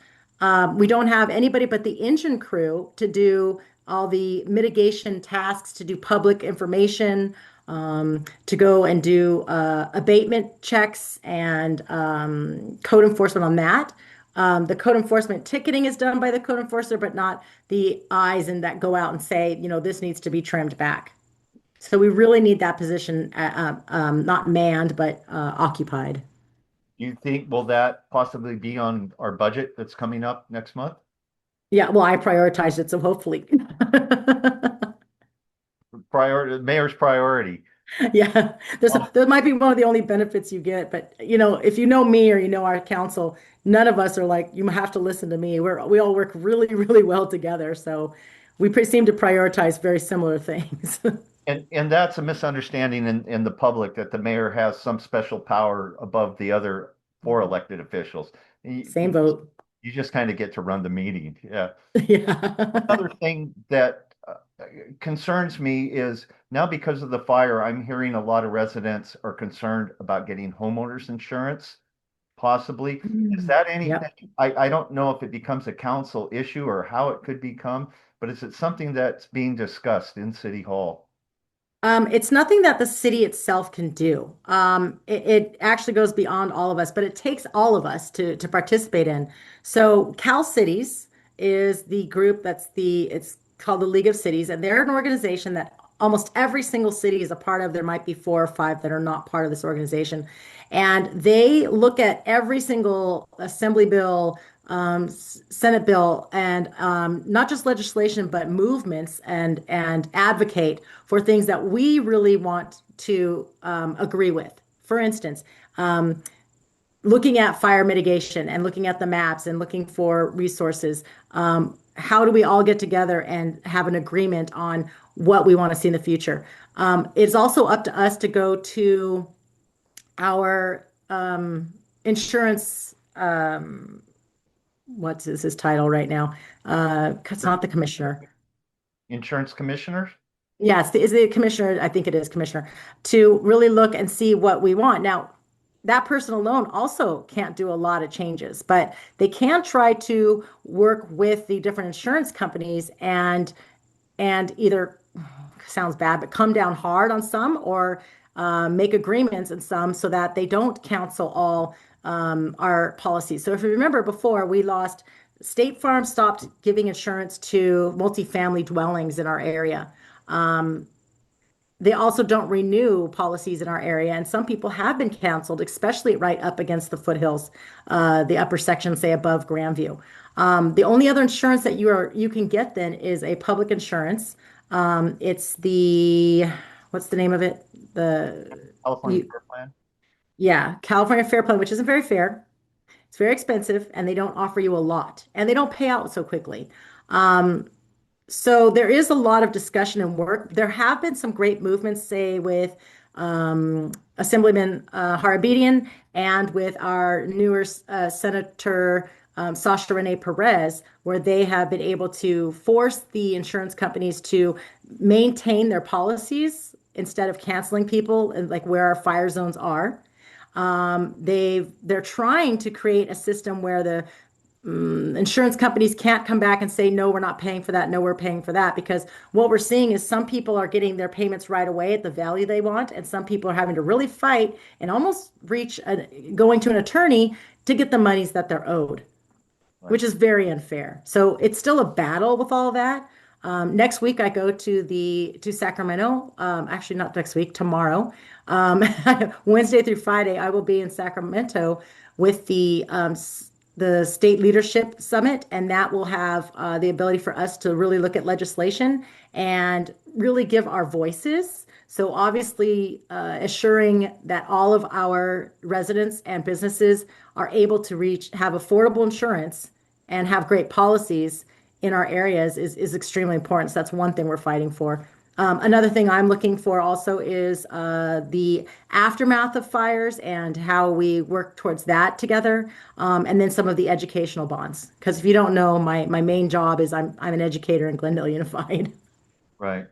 We don't have anybody but the engine crew to do all the mitigation tasks, to do public information, to go and do abatement checks and code enforcement on that. The code enforcement ticketing is done by the code enforcer, but not the eyes and that go out and say, this needs to be trimmed back. So we really need that position, not manned, but occupied. Do you think will that possibly be on our budget that's coming up next month? Yeah, well, I prioritized it, so hopefully. Priority, mayor's priority. Yeah, Well, there might be one of the only benefits you get, but if you know me or you know our council, none of us are like, you have to listen to me. We all work really, really well together, so seem to prioritize very similar things. and that's a misunderstanding in the public that the mayor has some special power above the other four elected officials. Same vote. You just kind of get to run the meeting. Yeah. Yeah. Another thing that concerns me is now because of the fire, I'm hearing a lot of residents are concerned about getting homeowners insurance, possibly. Is that anything? Yep. I don't know if it becomes a council issue or how it could become, but is it something that's being discussed in City Hall? It's nothing that the city itself can do. It actually goes beyond all of us, but it takes all of us to participate in. So Cal Cities is the group it's called the League of Cities, and they're an organization that almost every single city is a part of. There might be four or five that are not part of this organization. And they look at every single assembly bill, Senate bill, and not just legislation, but movements and advocate for things that we really want to agree with. For instance, looking at fire mitigation and looking at the maps and looking for resources. How do we all get together and have an agreement on what we want to see in the future? It's also up to us to go to our insurance. What is his title right now? It's not the commissioner. Insurance commissioners? Yes, is the commissioner? I think it is commissioner to really look and see what we want. Now, that person alone also can't do a lot of changes, but they can try to work with the different insurance companies and either sounds bad, but come down hard on some or make agreements in some so that they don't cancel all our policies. So if you remember before, we lost State Farm stopped giving insurance to multifamily dwellings in our area. They also don't renew policies in our area, and some people have been canceled, especially right up against the foothills, the upper section, say above Grandview. The only other insurance that you can get then is a public insurance. It's the what's the name of it? California You, Fair Plan? yeah, California Fair Plan, which isn't very fair. It's very expensive, and they don't offer you a lot, and they don't pay out so quickly. So there is a lot of discussion and work. There have been some great movements, say with Assemblyman Harabedian and with our newer Senator Sasha Renee Perez, where they have been able to force the insurance companies to maintain their policies instead of canceling people and like where our fire zones are. They're trying to create a system where the insurance companies can't come back and say, no, we're not paying for that. No, we're paying for that. Because what we're seeing is some people are getting their payments right away at the value they want. And some people are having to really fight and almost going to an attorney to get the monies that they're owed, Right. which is very unfair. So it's still a battle with all of that. Next week I go to Sacramento. Actually, not next week, tomorrow. Wednesday through Friday, I will be in Sacramento with the state leadership summit, and that will have the ability for us to really look at legislation and really give our voices. So obviously, assuring that all of our residents and businesses are able to have affordable insurance and have great policies in our areas is extremely important. So that's one thing we're fighting for. Another thing I'm looking for also is the aftermath of fires and how we work towards that together, and then some of the educational bonds. Because if you don't know, my main job is I'm an educator in Glendale Unified. Right.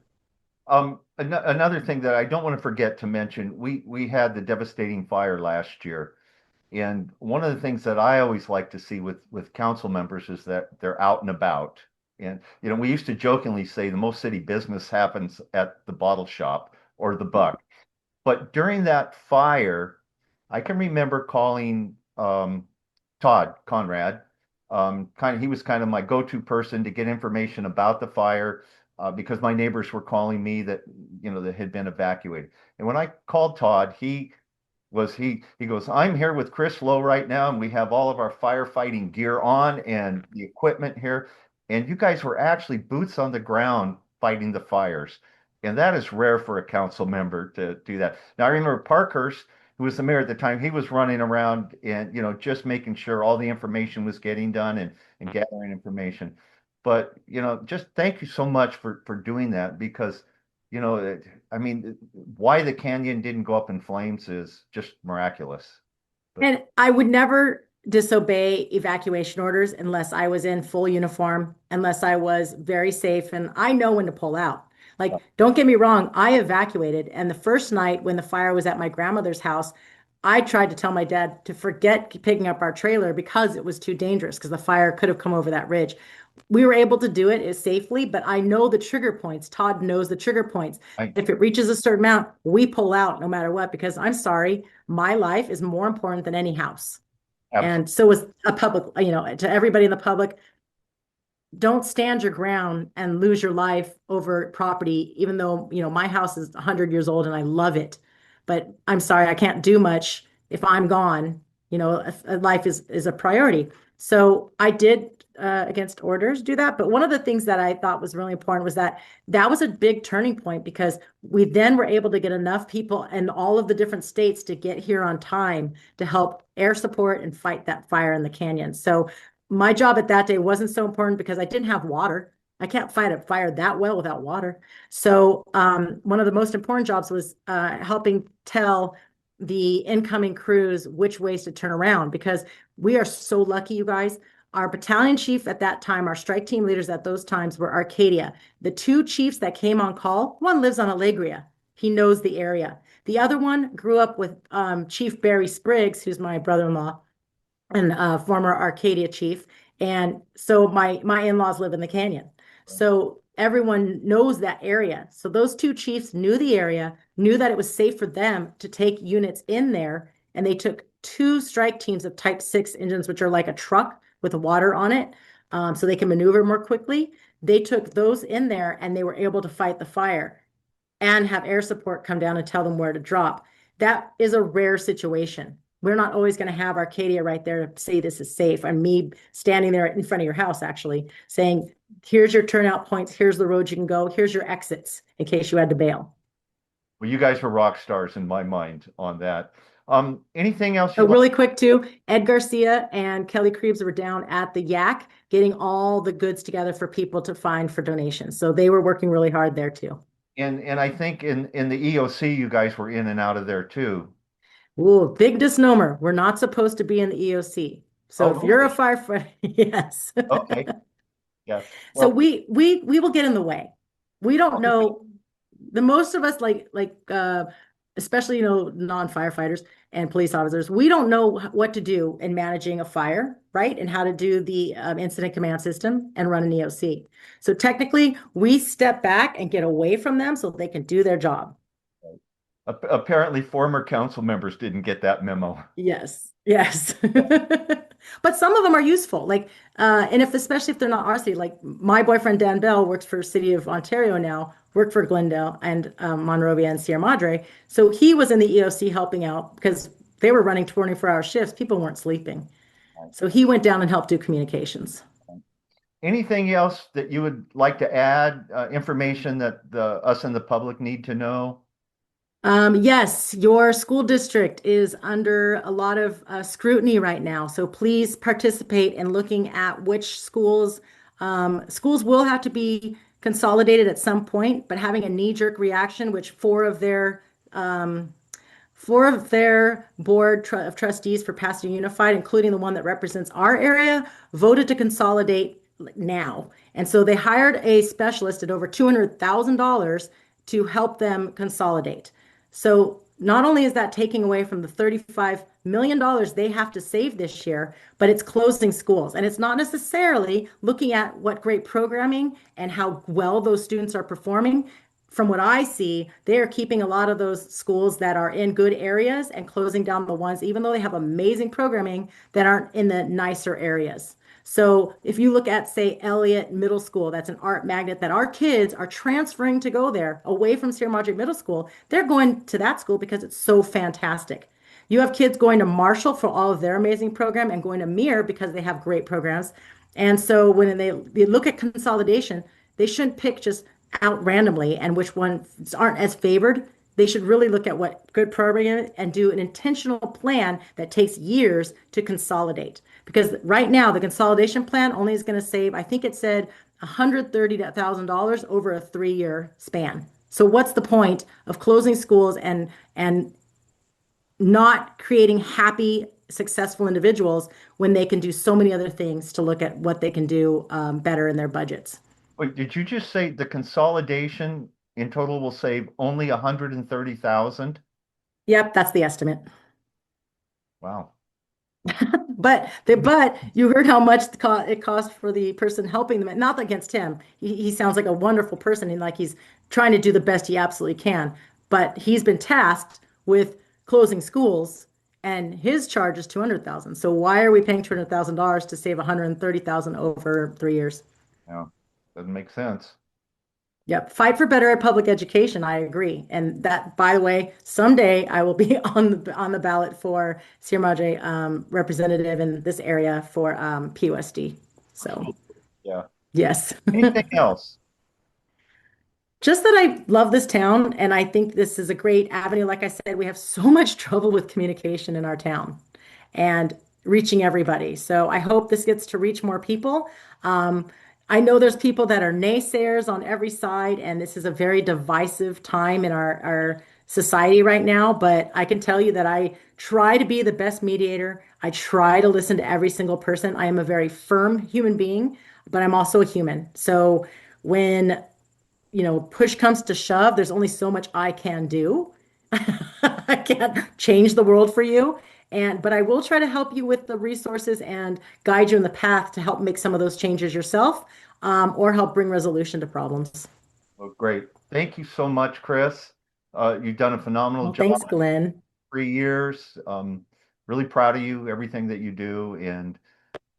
Another thing that I don't want to forget to mention, we had the devastating fire last year. And one of the things that I always like to see with council members is that they're out and about. And we used to jokingly say the most city business happens at the bottle shop or the Buck. But during that fire, I can remember calling Todd Conrad. He was kind of my go-to person to get information about the fire because my neighbors were calling me that that had been evacuated. And when I called Todd, he goes, I'm here with Kris Lowe right now, and we have all of our firefighting gear on and the equipment here. And you guys were actually boots on the ground fighting the fires. And that is rare for a council member to do that. Now, I remember Parkhurst, who was the mayor at the time, he was running around and, just making sure all the information was getting done and gathering information. But, just thank you so much for doing that because, I mean, why the canyon didn't go up in flames is just miraculous. But And I would never disobey evacuation orders unless I was in full uniform, unless I was very safe, and I know when to pull out. Like, don't get me wrong, I evacuated. And the first night when the fire was at my grandmother's house, I tried to tell my dad to forget picking up our trailer because it was too dangerous because the fire could have come over that ridge. We were able to do it safely, but I know the trigger points. Todd knows the trigger points. I If it reaches a certain amount, we pull out no matter what, because I'm sorry, my life is more important than any house. absolutely. And so is a public, to everybody in the public, don't stand your ground and lose your life over property, even though, my house is 100 years old and I love it. But I'm sorry, I can't do much if I'm gone. Life is a priority. So I did, against orders, do that. But one of the things that I thought was really important was that was a big turning point, because we then were able to get enough people in all of the different states to get here on time to help air support and fight that fire in the canyon. So my job at that day wasn't so important because I didn't have water. I can't fight a fire that well without water. So one of the most important jobs was helping tell the incoming crews which ways to turn around, because we are so lucky, you guys. Our battalion chief at that time, our strike team leaders at those times were Arcadia. The two chiefs that came on call, one lives on Alegria. He knows the area. The other one grew up with Chief Barry Spriggs, who's my brother-in-law and former Arcadia chief. And so my in-laws live in the canyon. So everyone knows that area. So those two chiefs knew the area, knew that it was safe for them to take units in there. And they took two strike teams of Type 6 engines, which are like a truck with water on it, so they can maneuver more quickly. They took those in there and they were able to fight the fire and have air support come down and tell them where to drop. That is a rare situation. We're not always going to have Arcadia right there to say this is safe, and me standing there in front of your house actually saying, here's your turnout points, here's the road you can go, here's your exits in case you had to bail. Well, you guys were rock stars in my mind on that. Anything else So you'd like? really quick too, Ed Garcia and Kelly Krebs were down at the Yak getting all the goods together for people to find for donations. So they were working really hard there too. And I think in the EOC, you guys were in and out of there too. Ooh, big misnomer. We're not supposed to be in the EOC. So Oh, if you're a really? firefighter, yes. Okay. Yeah. So Well, we will get in the way. We don't know, the most of us, especially non-firefighters and police officers, we don't know what to do in managing a fire, right? And how to do the incident command system and run an EOC. So technically, we step back and get away from them so they can do their job. apparently former council members didn't get that memo. Yes, yes. But some of them are useful. And especially if they're not our city, like my boyfriend Dan Bell works for City of Ontario now, worked for Glendale and Monrovia and Sierra Madre. So he was in the EOC helping out because they were running 24-hour shifts. People weren't sleeping. So he went down and helped do communications. Anything else that you would like to add, information that us and the public need to know? Yes, your school district is under a lot of scrutiny right now. So please participate in looking at which schools. Schools will have to be consolidated at some point, but having a knee-jerk reaction, which four of their of trustees for Pasadena Unified, including the one that represents our area, voted to consolidate now. And so they hired a specialist at over $200,000 to help them consolidate. So not only is that taking away from the $35 million they have to save this year, but it's closing schools. And it's not necessarily looking at what great programming and how well those students are performing. From what I see, they are keeping a lot of those schools that are in good areas and closing down the ones, even though they have amazing programming, that aren't in the nicer areas. So if you look at, say, Elliott Middle School, that's an art magnet that our kids are transferring to go there away from Sierra Madre Middle School. They're going to that school because it's so fantastic. You have kids going to Marshall for all of their amazing program and going to Muir because they have great programs. And so when they look at consolidation, they shouldn't pick just out randomly and which ones aren't as favored. They should really look at what good programming is and do an intentional plan that takes years to consolidate. Because right now, the consolidation plan only is going to save, I think it said $130,000 over a 3-year span. So what's the point of closing schools and not creating happy, successful individuals when they can do so many other things to look at what they can do better in their budgets? Wait, did you just say the consolidation in total will save only 130,000? Yep, that's the estimate. Wow. But you heard how much it cost for the person helping them. Not against him. He sounds like a wonderful person and like he's trying to do the best he absolutely can. But he's been tasked with closing schools, and his charge is 200,000. So why are we paying $200,000 to save 130,000 over 3 years? Yeah, doesn't make sense. Yep. Fight for better public education. I agree. And that, by the way, someday I will be on the ballot for Sierra Madre representative in this area for PUSD. So Yeah. yes. Anything else? Just that I love this town and I think this is a great avenue. Like I said, we have so much trouble with communication in our town and reaching everybody. So I hope this gets to reach more people. Um, I know there's people that are naysayers on every side, and this is a very divisive time in our society right now. But I can tell you that I try to be the best mediator. I try to listen to every single person. I am a very firm human being, but I'm also a human. So when push comes to shove, there's only so much I can do. I can't change the world for you. But I will try to help you with the resources and guide you in the path to help make some of those changes yourself, or help bring resolution to problems. Well, great. Thank you so much, Chris. You've done a phenomenal Well, job thanks, Glenn. 3 years. Really proud of you, everything that you do, and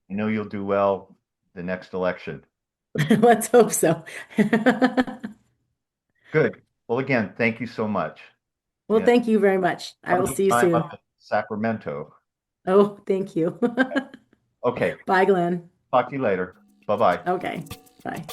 I know you'll do well the next election. Let's hope so. Good. Well, again, thank you so much. Well, And thank you very much. I have a will good see you time soon. up in Sacramento. Oh, thank you. Okay. Bye, Glenn. Talk to you later. Bye-bye. Okay, bye.